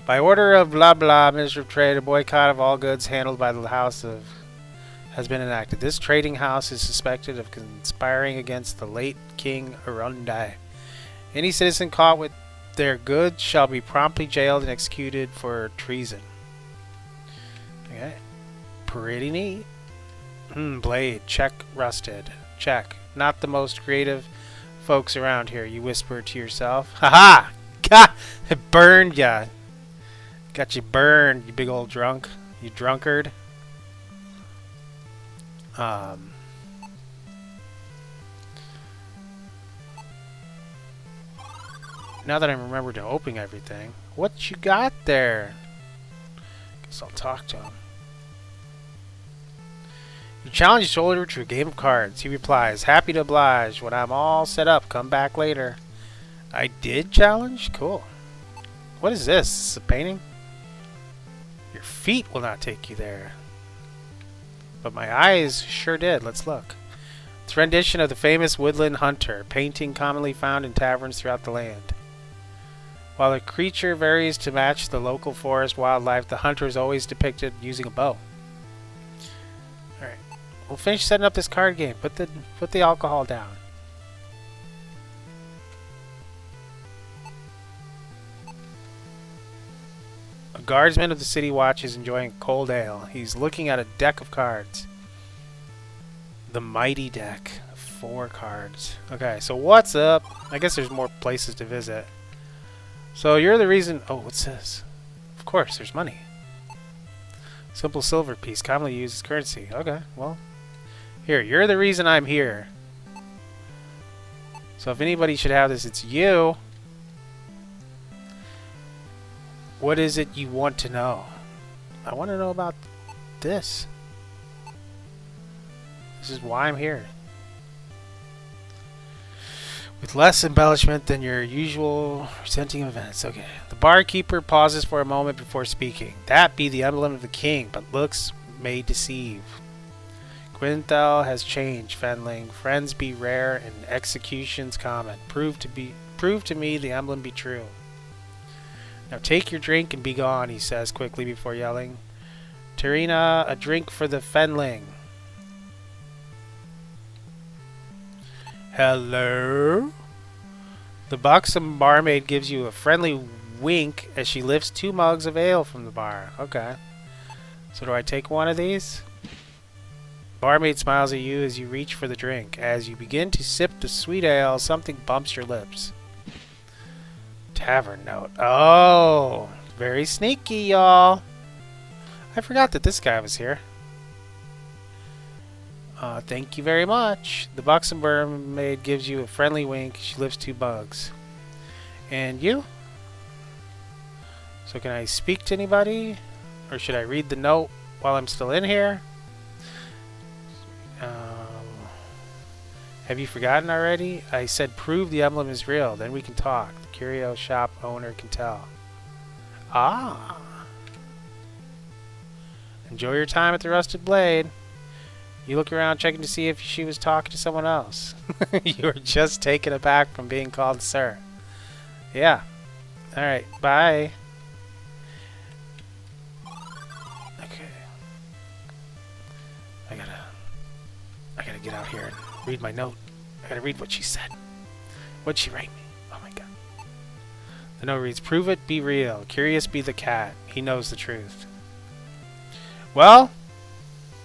By order of blah blah, Minister of Trade, a boycott of all goods handled by the House of has been enacted. This trading house is suspected of conspiring against the late King Arundai. Any citizen caught with their goods shall be promptly jailed and executed for treason. Okay. Pretty neat. Blade. Check rusted. Check. Not the most creative folks around here, you whisper to yourself. Haha! God! It burned ya! Got you burned, you big old drunk. You drunkard. Now that I remember to open everything, what you got there? Guess I'll talk to him. You challenge your soldier to a game of cards. He replies, "Happy to oblige. When I'm all set up, come back later." I did challenge? Cool. What is this? Is this a painting? Your feet will not take you there. But my eyes sure did. Let's look. It's a rendition of the famous woodland hunter, painting commonly found in taverns throughout the land. While the creature varies to match the local forest wildlife, the hunter is always depicted using a bow. Alright. We'll finish setting up this card game. Put the alcohol down. A guardsman of the city watch is enjoying a cold ale. He's looking at a deck of cards. The mighty deck. 4 cards. Okay, so what's up? I guess there's more places to visit. So you're the reason... Oh, what's this? Of course, there's money. Simple silver piece, commonly used as currency. Okay, well. Here, you're the reason I'm here. So if anybody should have this, it's you. What is it you want to know? I want to know about this. This is why I'm here. With less embellishment than your usual presenting of events. Okay. The barkeeper pauses for a moment before speaking. That be the emblem of the king, but looks may deceive. Quinthel has changed, Fenling. Friends be rare and executions common. Prove to me the emblem be true. Now take your drink and be gone, he says quickly before yelling. Terina, a drink for the Fenling. Hello? The buxom barmaid gives you a friendly wink as she lifts 2 mugs of ale from the bar. Okay. So do I take one of these? Barmaid smiles at you as you reach for the drink. As you begin to sip the sweet ale, something bumps your lips. Tavern note. Oh, very sneaky, y'all. I forgot that this guy was here. Thank you very much. The buxom barmaid gives you a friendly wink. She lifts 2 bugs. And you? So can I speak to anybody? Or should I read the note while I'm still in here? Have you forgotten already? I said prove the emblem is real. Then we can talk. The curio shop owner can tell. Ah. Enjoy your time at the Rusted Blade. You look around checking to see if she was talking to someone else. You were just taken aback from being called sir. Yeah. Alright, bye. Okay. I gotta get out here and read my note. I gotta read what she said. What'd she write me? Oh my god. The note reads, prove it, be real. Curious be the cat. He knows the truth. Well...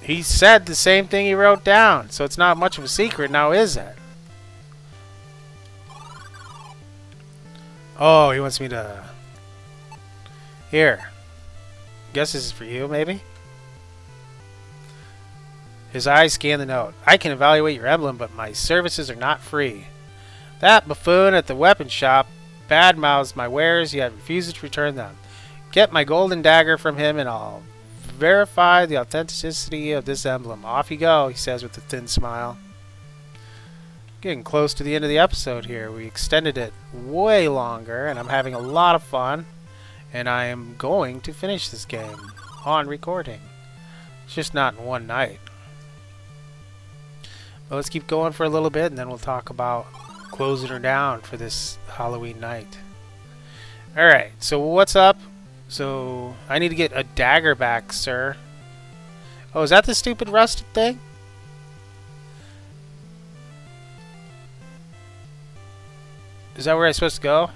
he said the same thing he wrote down, so it's not much of a secret now, is it? Oh, he wants me to... Here. Guess this is for you, maybe? His eyes scan the note. I can evaluate your emblem, but my services are not free. That buffoon at the weapon shop badmouths my wares, yet refuses to return them. Get my golden dagger from him and I'll verify the authenticity of this emblem. Off you go, he says with a thin smile. Getting close to the end of the episode here. We extended it way longer, and I'm having a lot of fun. And I am going to finish this game on recording. It's just not in one night. But let's keep going for a little bit, and then we'll talk about closing her down for this Halloween night. Alright, so what's up? So, I need to get a dagger back, sir. Oh, is that the stupid rusted thing? Is that where I'm supposed to go?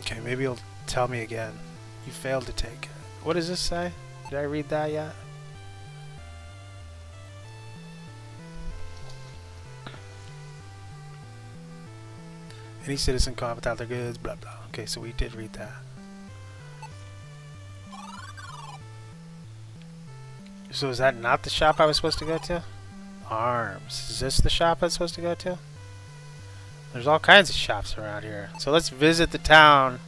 Okay, maybe he'll tell me again. You failed to take it. What does this say? Did I read that yet? Any citizen caught without their goods, blah blah. Okay, so we did read that. So is that not the shop I was supposed to go to? Arms. Is this the shop I was supposed to go to? There's all kinds of shops around here. So let's visit the town.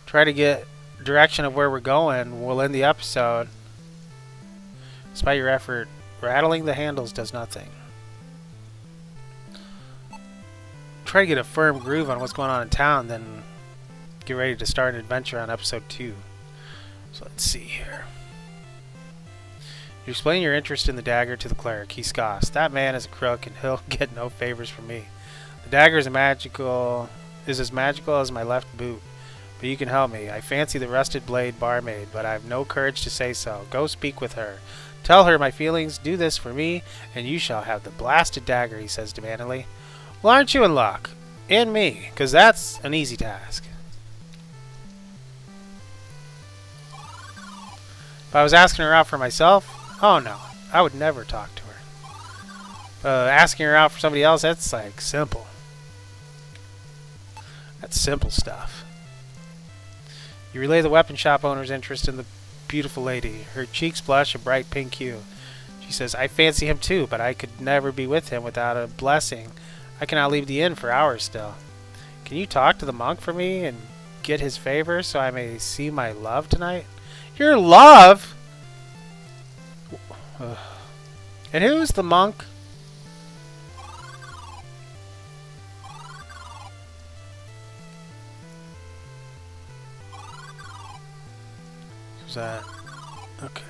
Try to get direction of where we're going. We'll end the episode. Despite your effort, rattling the handles does nothing. Try to get a firm groove on what's going on in town, then get ready to start an adventure on episode 2. So let's see here. You explain your interest in the dagger to the cleric. He scoffs. That man is a crook, and he'll get no favors from me. The dagger is as magical as my left boot. But you can help me. I fancy the rusted blade barmaid, but I have no courage to say so. Go speak with her. Tell her my feelings. Do this for me, and you shall have the blasted dagger, he says demandingly. Well, aren't you in luck? And me, because that's an easy task. If I was asking her out for myself, oh no, I would never talk to her. Asking her out for somebody else, that's like simple. That's simple stuff. You relay the weapon shop owner's interest in the beautiful lady. Her cheeks blush a bright pink hue. She says, I fancy him too, but I could never be with him without a blessing. I cannot leave the inn for hours still. Can you talk to the monk for me and get his favor so I may see my love tonight? Your love? And who's the monk? Who's that? Okay.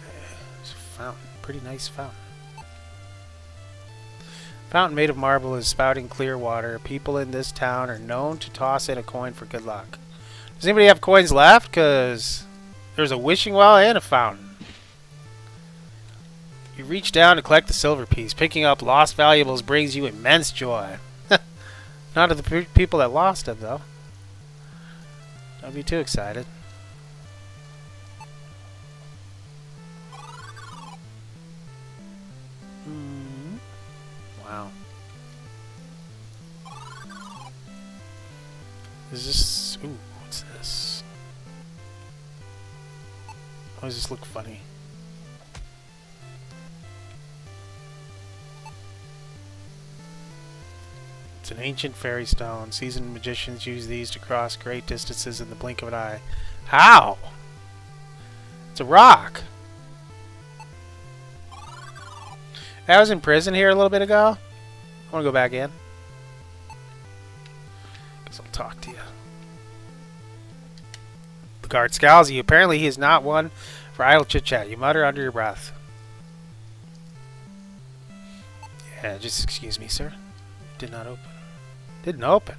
It's a fountain. Pretty nice fountain. Fountain made of marble is spouting clear water. People in this town are known to toss in a coin for good luck. Does anybody have coins left? Because there's a wishing well and a fountain. You reach down to collect the silver piece. Picking up lost valuables brings you immense joy. Not to the people that lost them, though. Don't be too excited. Wow. Is this... Ooh, what's this? Why does this look funny? It's an ancient fairy stone. Seasoned magicians use these to cross great distances in the blink of an eye. How? It's a rock. I was in prison here a little bit ago. I want to go back in. Guess I'll talk to you. The guard scowls at you. Apparently he is not one for idle chit-chat. You mutter under your breath. Yeah, just excuse me, sir. Did not open. Didn't open.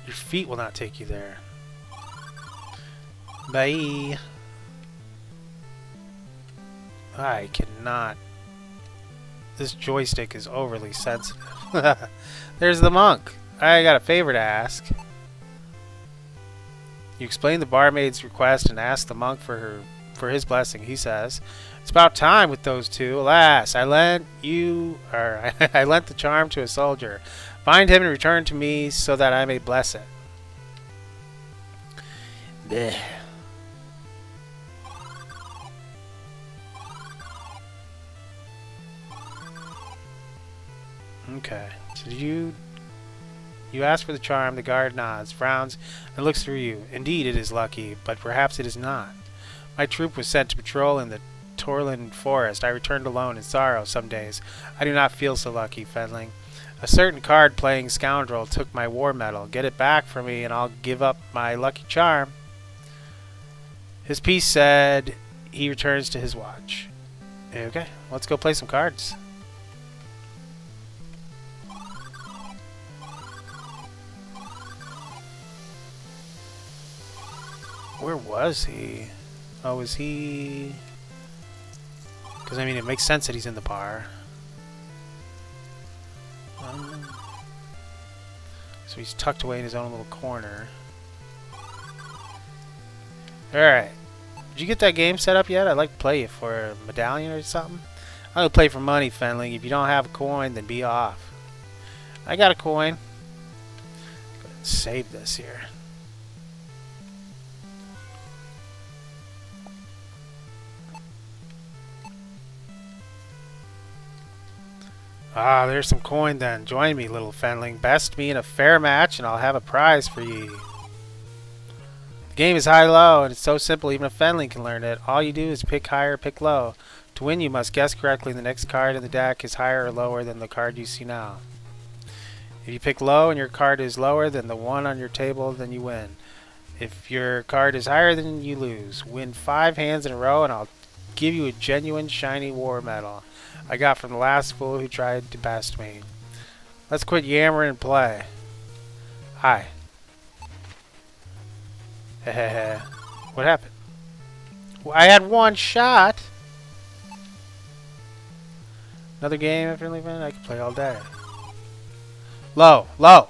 Your feet will not take you there. Bye. I cannot. This joystick is overly sensitive. There's the monk. I got a favor to ask. You explain the barmaid's request and ask the monk for his blessing. He says, "It's about time with those two. Alas, I lent the charm to a soldier. Find him and return to me so that I may bless it." Blech. Okay. So you ask for the charm. The guard nods, frowns, and looks through you. Indeed, it is lucky, but perhaps it is not. My troop was sent to patrol in the Torland forest. I returned alone in sorrow some days. I do not feel so lucky, Fenling. A certain card-playing scoundrel took my war medal. Get it back for me, and I'll give up my lucky charm. His piece said he returns to his watch. Okay, let's go play some cards. Where was he? Oh, is he... Because, I mean, it makes sense that he's in the bar. So he's tucked away in his own little corner. Alright. Did you get that game set up yet? I'd like to play you for a medallion or something. I'm going to play for money, Fenling. If you don't have a coin, then be off. I got a coin. Go ahead and save this here. Ah, there's some coin then. Join me, little Fenling. Best me in a fair match, and I'll have a prize for ye. The game is high-low, and it's so simple even a Fenling can learn it. All you do is pick high or pick low. To win, you must guess correctly the next card in the deck is higher or lower than the card you see now. If you pick low and your card is lower than the one on your table, then you win. If your card is higher than you lose. Win 5 hands in a row and I'll give you a genuine shiny war medal I got from the last fool who tried to best me. Let's quit yammering and play. Hi. Hehehe. What happened? Well, I had one shot. Another game after leaving? I could play all day. Low. Low.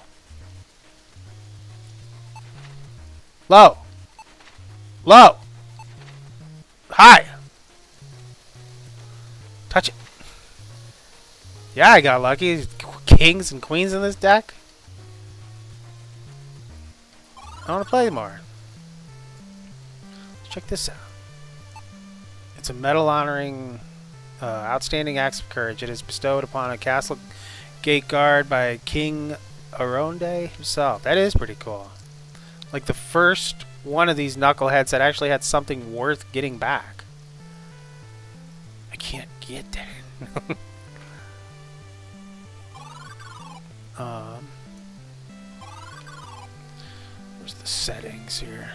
Low. Low. High. Touch it. Yeah, I got lucky. Kings and queens in this deck. I want to play more. Let's check this out. It's a medal honoring outstanding acts of courage. It is bestowed upon a castle gate guard by King Aronde himself. That is pretty cool. Like the first one of these knuckleheads that actually had something worth getting back. I can't get there. Where's the settings here?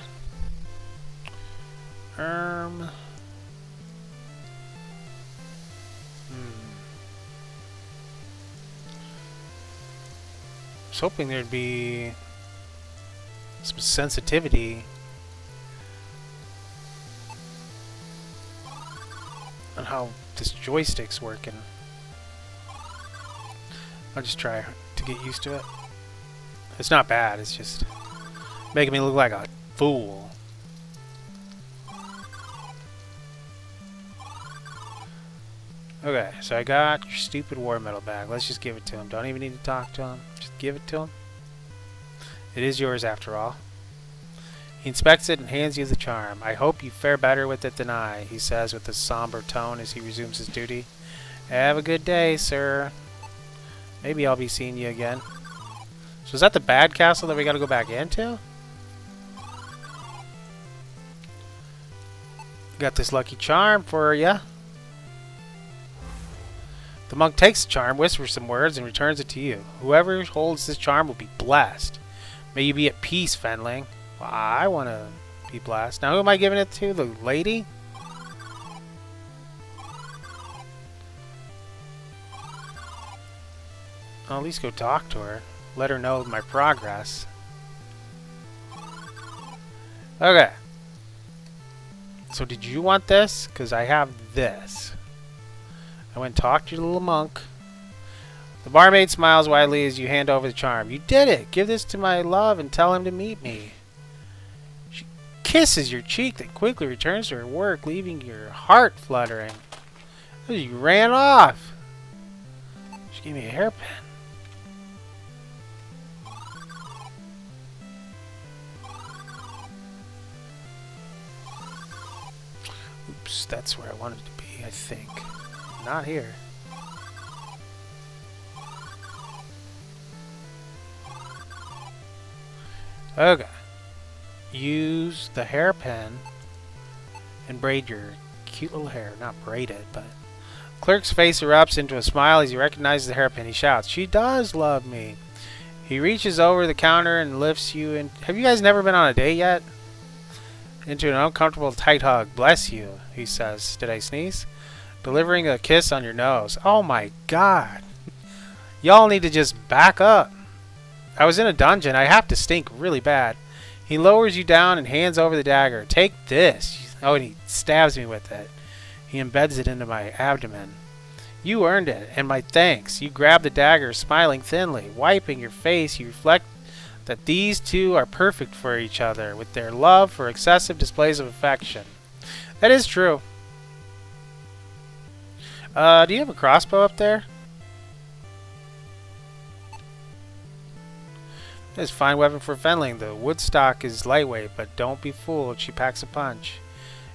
I was hoping there'd be some sensitivity on how this joystick's working. I'll just try to get used to it. It's not bad, it's just making me look like a fool. Okay, so I got your stupid war medal back. Let's just give it to him. Don't even need to talk to him. Just give it to him. It is yours after all. He inspects it and hands you the charm. I hope you fare better with it than I, he says with a somber tone as he resumes his duty. Have a good day, sir. Maybe I'll be seeing you again. So is that the bad castle that we gotta go back into? Got this lucky charm for ya. The monk takes the charm, whispers some words, and returns it to you. Whoever holds this charm will be blessed. May you be at peace, Fenling. Well, I want to be blessed. Now, who am I giving it to? The lady? I'll at least go talk to her. Let her know my progress. Okay. So, did you want this? Because I have this. I went and talked to the little monk. The barmaid smiles widely as you hand over the charm. You did it! Give this to my love and tell him to meet me. She kisses your cheek, then quickly returns to her work, leaving your heart fluttering. You ran off. She gave me a hairpin. Oops, that's where I wanted to be, I think. Not here. Okay. Use the hairpin and braid your cute little hair. Not braid it, but... Clerk's face erupts into a smile as he recognizes the hairpin. He shouts, "She does love me." He reaches over the counter and lifts you in. Have you guys never been on a date yet? Into an uncomfortable tight hug. Bless you, he says. Did I sneeze? Delivering a kiss on your nose. Oh my god. Y'all need to just back up. I was in a dungeon. I have to stink really bad. He lowers you down and hands over the dagger. Take this. Oh, and he stabs me with it. He embeds it into my abdomen. You earned it, and my thanks. You grab the dagger, smiling thinly. Wiping your face, you reflect that these two are perfect for each other, with their love for excessive displays of affection. That is true. Do you have a crossbow up there? It's a fine weapon for Fenling. The wood stock is lightweight, but don't be fooled. She packs a punch.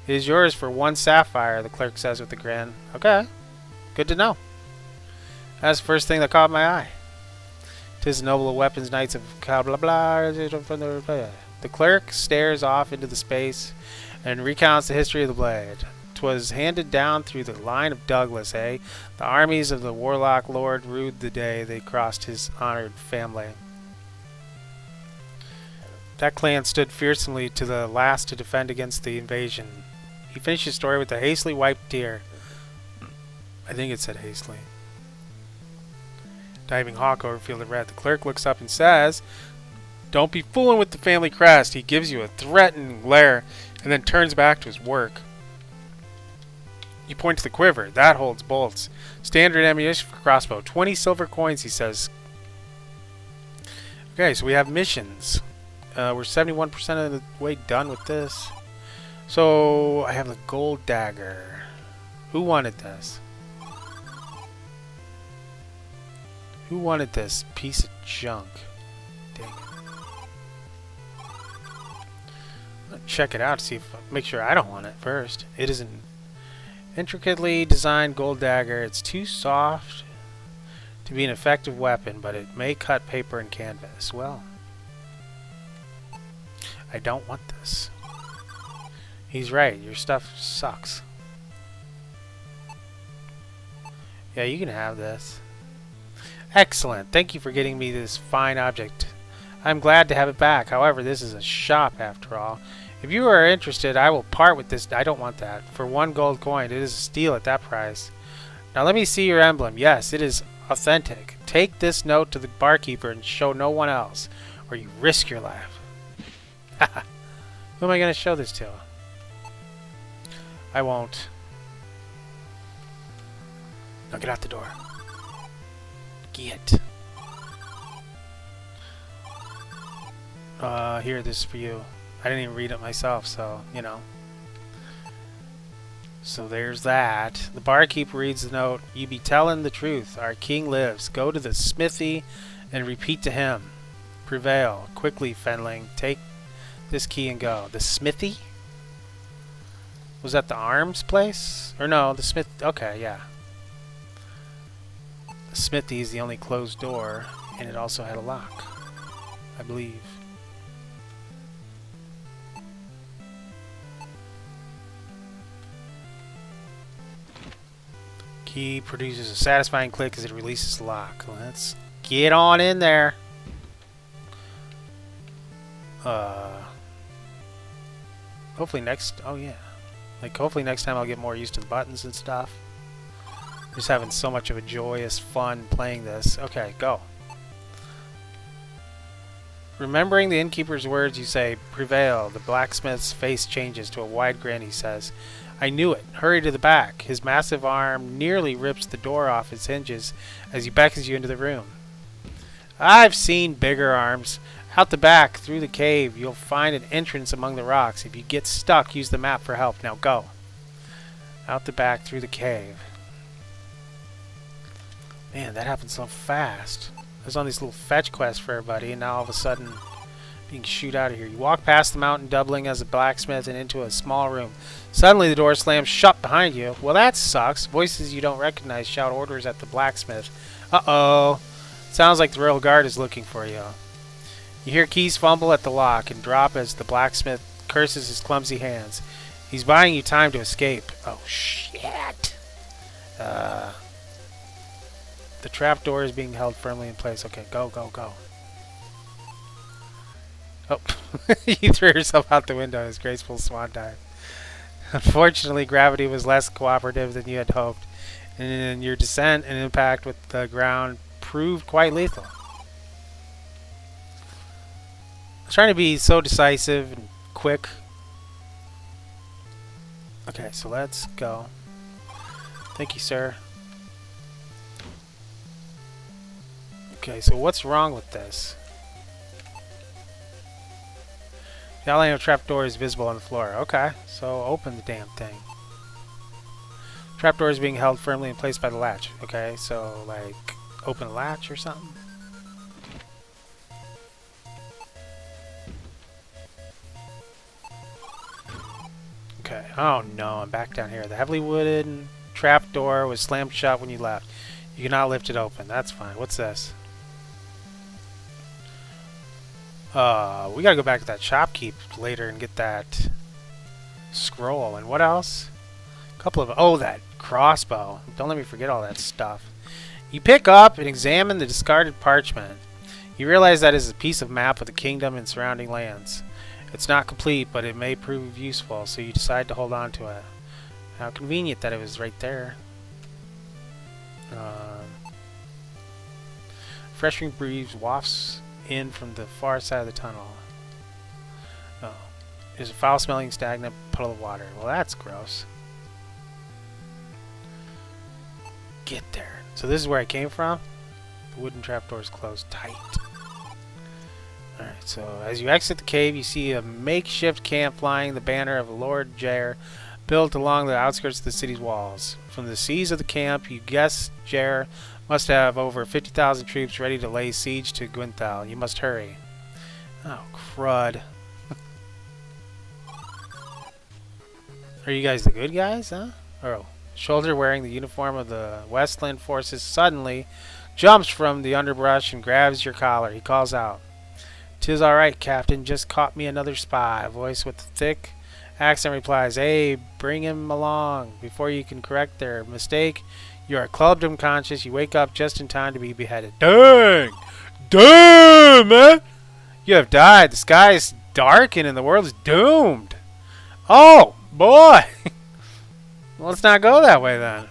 It is yours for 1 sapphire, the clerk says with a grin. Okay. Good to know. That's the first thing that caught my eye. 'Tis noble of weapons, knights of blah blah blah. The clerk stares off into the space and recounts the history of the blade. 'Twas handed down through the line of Douglas, eh? The armies of the warlock lord ruled the day they crossed his honored family. That clan stood fiercely to the last to defend against the invasion. He finished his story with a hastily wiped tear. I think it said hastily. Diving hawk over field of red. The clerk looks up and says, "Don't be fooling with the family crest." He gives you a threatening glare and then turns back to his work. You point to the quiver. That holds bolts. Standard ammunition for crossbow. 20 silver coins, he says. Okay, so we have missions. We're 71% of the way done with this. So, I have the gold dagger. Who wanted this? Who wanted this piece of junk? Dang it. Let's check it out to see if make sure I don't want it first. It is an intricately designed gold dagger. It's too soft to be an effective weapon, but it may cut paper and canvas. Well, I don't want this. He's right. Your stuff sucks. Yeah, you can have this. Excellent. Thank you for getting me this fine object. I'm glad to have it back. However, this is a shop after all. If you are interested, I will part with this. I don't want that. For 1 gold coin. It is a steal at that price. Now let me see your emblem. Yes, it is authentic. Take this note to the barkeeper and show no one else, or you risk your life. Who am I going to show this to? I won't. Now get out the door. Get. Here, this is for you. I didn't even read it myself, so, you know. So there's that. The barkeep reads the note. You be telling the truth. Our king lives. Go to the smithy and repeat to him. Prevail. Quickly, Fenling. Take this key and go. The smithy? Was that the arms place? Or no, the smith. Okay, yeah. The smithy is the only closed door, and it also had a lock, I believe. Key produces a satisfying click as it releases the lock. Let's get on in there. Hopefully next... Oh, yeah. Like, hopefully next time I'll get more used to the buttons and stuff. Just having so much of a joyous fun playing this. Okay, go. Remembering the innkeeper's words, you say, Prevail. The blacksmith's face changes to a wide grin. He says, I knew it. Hurry to the back. His massive arm nearly rips the door off its hinges as he beckons you into the room. I've seen bigger arms. Out the back, through the cave, you'll find an entrance among the rocks. If you get stuck, use the map for help. Now go. Out the back, through the cave. Man, that happened so fast. I was on these little fetch quests for everybody, and now all of a sudden, being shooed out of here. You walk past the mountain, doubling as a blacksmith, and into a small room. Suddenly, the door slams shut behind you. Well, that sucks. Voices you don't recognize shout orders at the blacksmith. Uh-oh. Sounds like the royal guard is looking for you. You hear keys fumble at the lock and drop as the blacksmith curses his clumsy hands. He's buying you time to escape. Oh, shit. The trap door is being held firmly in place. Okay, go, go, go. Oh, you threw yourself out the window as graceful swan dive. Unfortunately, gravity was less cooperative than you had hoped, and your descent and impact with the ground proved quite lethal. I was trying to be so decisive and quick. Okay, so let's go. Thank you, sir. Okay, so what's wrong with this? The outline of the trapdoor is visible on the floor. Okay, so open the damn thing. Trapdoor is being held firmly in place by the latch. Okay, so like open the latch or something? Okay, oh no, I'm back down here. The heavily wooden trapdoor was slammed shut when you left. You cannot lift it open. That's fine. What's this? We gotta go back to that shopkeep later and get that scroll. And what else? A couple of... Oh, that crossbow. Don't let me forget all that stuff. You pick up and examine the discarded parchment. You realize that is a piece of map of the kingdom and surrounding lands. It's not complete, but it may prove useful, so you decide to hold on to it. How convenient that it was right there. Fresh breeze wafts in from the far side of the tunnel. Oh. There's a foul-smelling, stagnant puddle of water. Well, that's gross. Get there. So this is where I came from. The wooden trapdoor is closed tight. Alright, so as you exit the cave, you see a makeshift camp flying the banner of Lord Jair, built along the outskirts of the city's walls. From the siege of the camp, you guess Jair must have over 50,000 troops ready to lay siege to Gwynthal. You must hurry. Oh, crud. Are you guys the good guys, huh? Oh. Soldier wearing the uniform of the Westland forces suddenly jumps from the underbrush and grabs your collar. He calls out, "'Tis all right, Captain. Just caught me another spy." A voice with a thick accent replies, "Hey, bring him along." Before you can correct their mistake, you are clubbed unconscious. You wake up just in time to be beheaded. Dang! Damn, man! You have died. The sky is darkened and the world is doomed. Oh, boy! Well, let's not go that way then.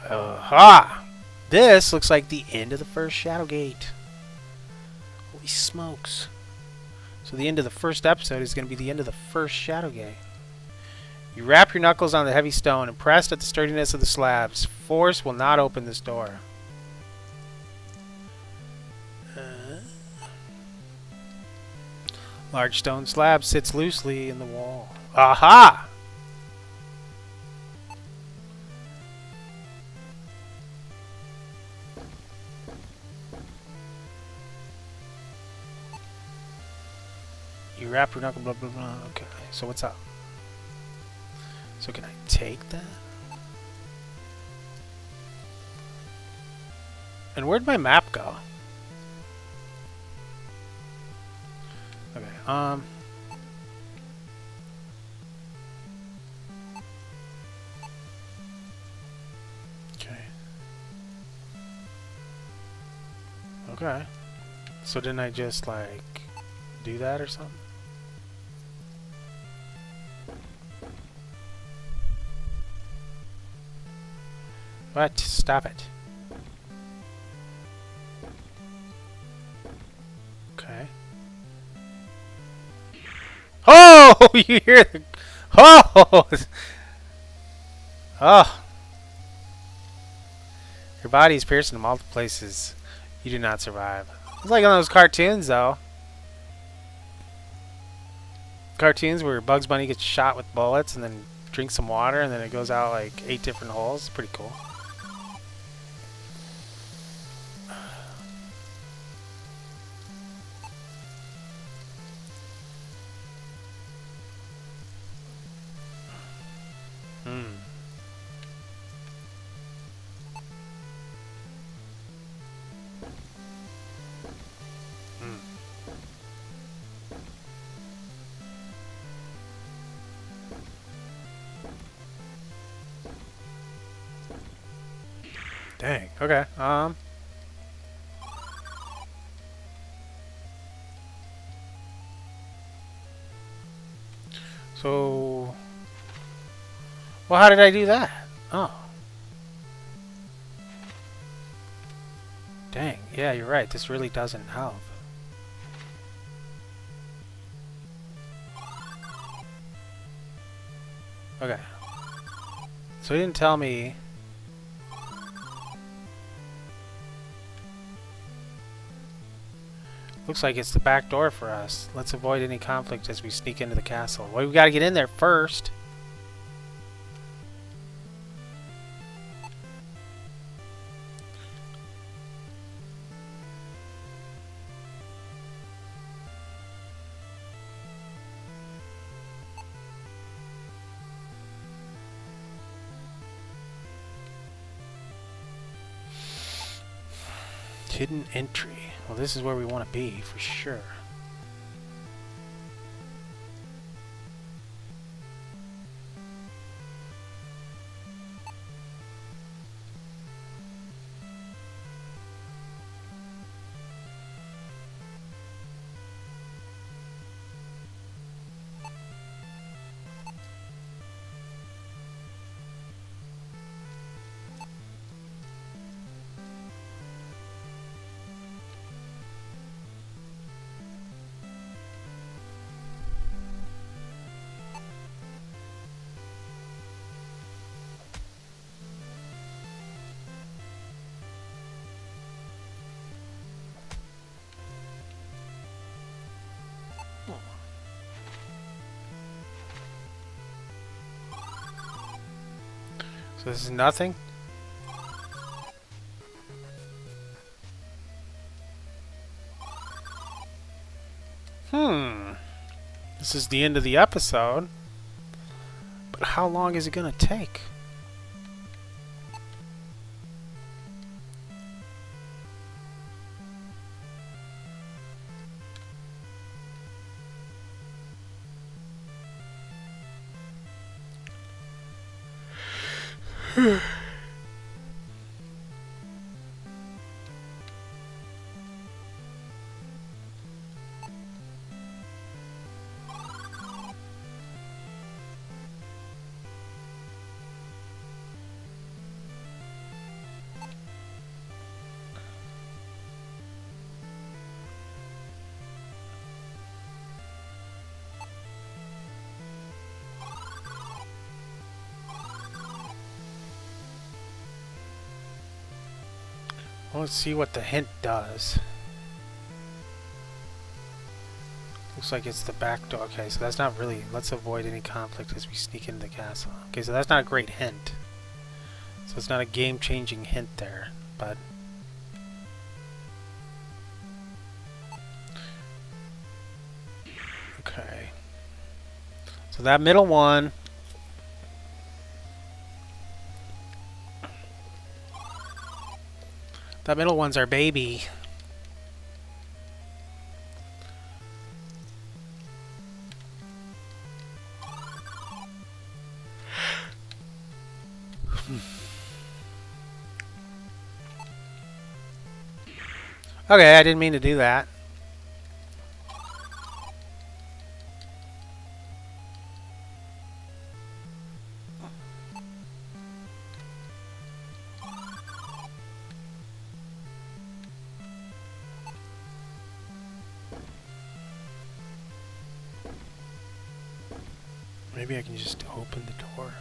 Aha! This looks like the end of the first Shadowgate. Holy smokes. So the end of the first episode is going to be the end of the first Shadowgate. You wrap your knuckles on the heavy stone, impressed at the sturdiness of the slabs. Force will not open this door. Large stone slab sits loosely in the wall. Aha! You wrap your knuckle, blah, blah, blah. Okay, so what's up? So can I take that? And where'd my map go? Okay, okay. Okay. So didn't I just, like, do that or something? What? Stop it. Okay. Oh! You hear the... Oh! Oh! Your body is pierced in multiple places. You do not survive. It's like on those cartoons, though. Cartoons where Bugs Bunny gets shot with bullets and then drinks some water and then it goes out like 8 different holes. It's pretty cool. Dang. Okay. So, well, how did I do that? Oh. Dang. Yeah, you're right. This really doesn't help. Okay. So he didn't tell me. Looks like it's the back door for us. Let's avoid any conflict as we sneak into the castle. Well, we gotta get in there first. Hidden entry. Well, this is where we want to be, for sure. So this is nothing? This is the end of the episode. But how long is it gonna take? Well, let's see what the hint does. Looks like it's the back door. Okay, so that's not really... Let's avoid any conflict as we sneak into the castle. Okay, so that's not a great hint. So it's not a game-changing hint there, but... Okay. So that middle one... That middle one's our baby. Okay, I didn't mean to do that. Maybe I can just open the door.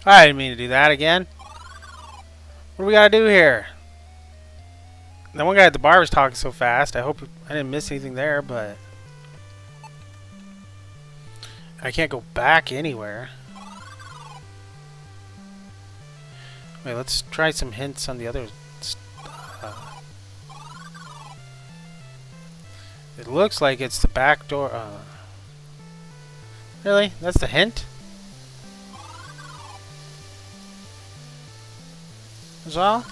I didn't mean to do that again. What do we gotta do here? That one guy at the bar was talking so fast. I hope I didn't miss anything there, but... I can't go back anywhere. Wait, let's try some hints on the other stuff. It looks like it's the back door. Really? That's the hint? That's all?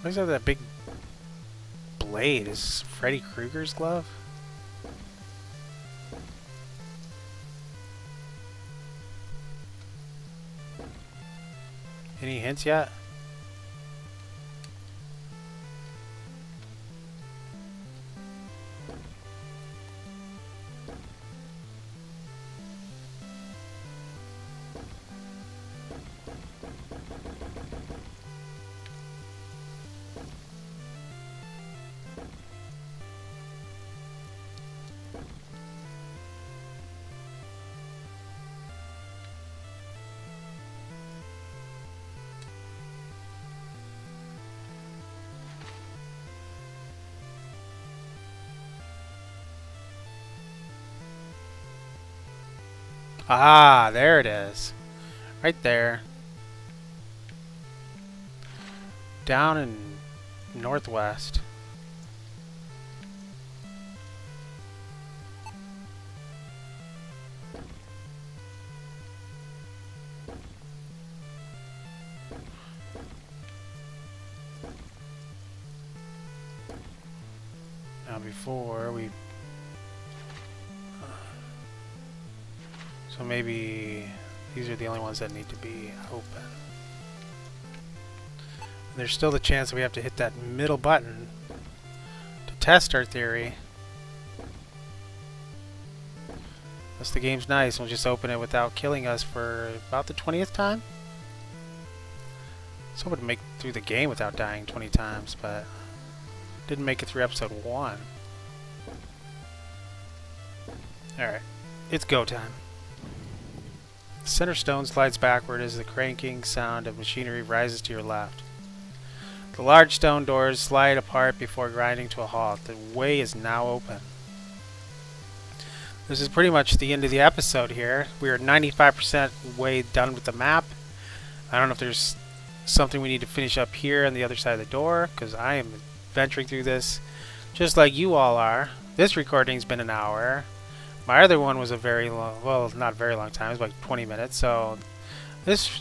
Why does he have that big blade? Is Freddy Krueger's glove? Any hints yet? Ah, there it is. Right there. Down in northwest. Now before we... So maybe these are the only ones that need to be open. And there's still the chance that we have to hit that middle button to test our theory. Unless the game's nice, we'll just open it without killing us for about the 20th time. I was hoping to make it through the game without dying 20 times, but didn't make it through episode 1. Alright, it's go time. The center stone slides backward as the cranking sound of machinery rises to your left. The large stone doors slide apart before grinding to a halt. The way is now open. This is pretty much the end of the episode here. We are 95% way done with the map. I don't know if there's something we need to finish up here on the other side of the door, because I am venturing through this just like you all are. This recording's been an hour. My other one was a very long, well, not very long time. It was like 20 minutes. So this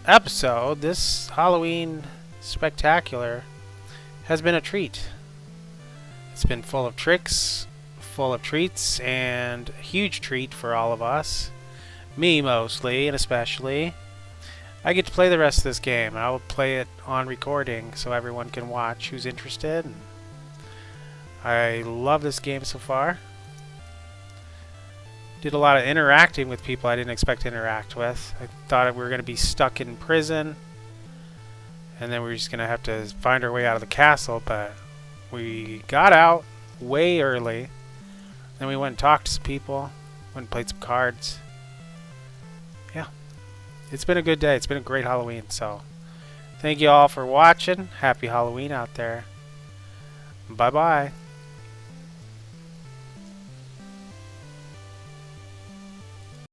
episode, this Halloween spectacular, has been a treat. It's been full of tricks, full of treats, and a huge treat for all of us. Me mostly, and especially. I get to play the rest of this game, and I will play it on recording so everyone can watch who's interested. And I love this game so far. Did a lot of interacting with people I didn't expect to interact with. I thought we were going to be stuck in prison, and then we were just going to have to find our way out of the castle, but we got out way early. Then we went and talked to some people, went and played some cards. Yeah, it's been a good day. It's been a great Halloween, so thank you all for watching. Happy Halloween out there. Bye-bye.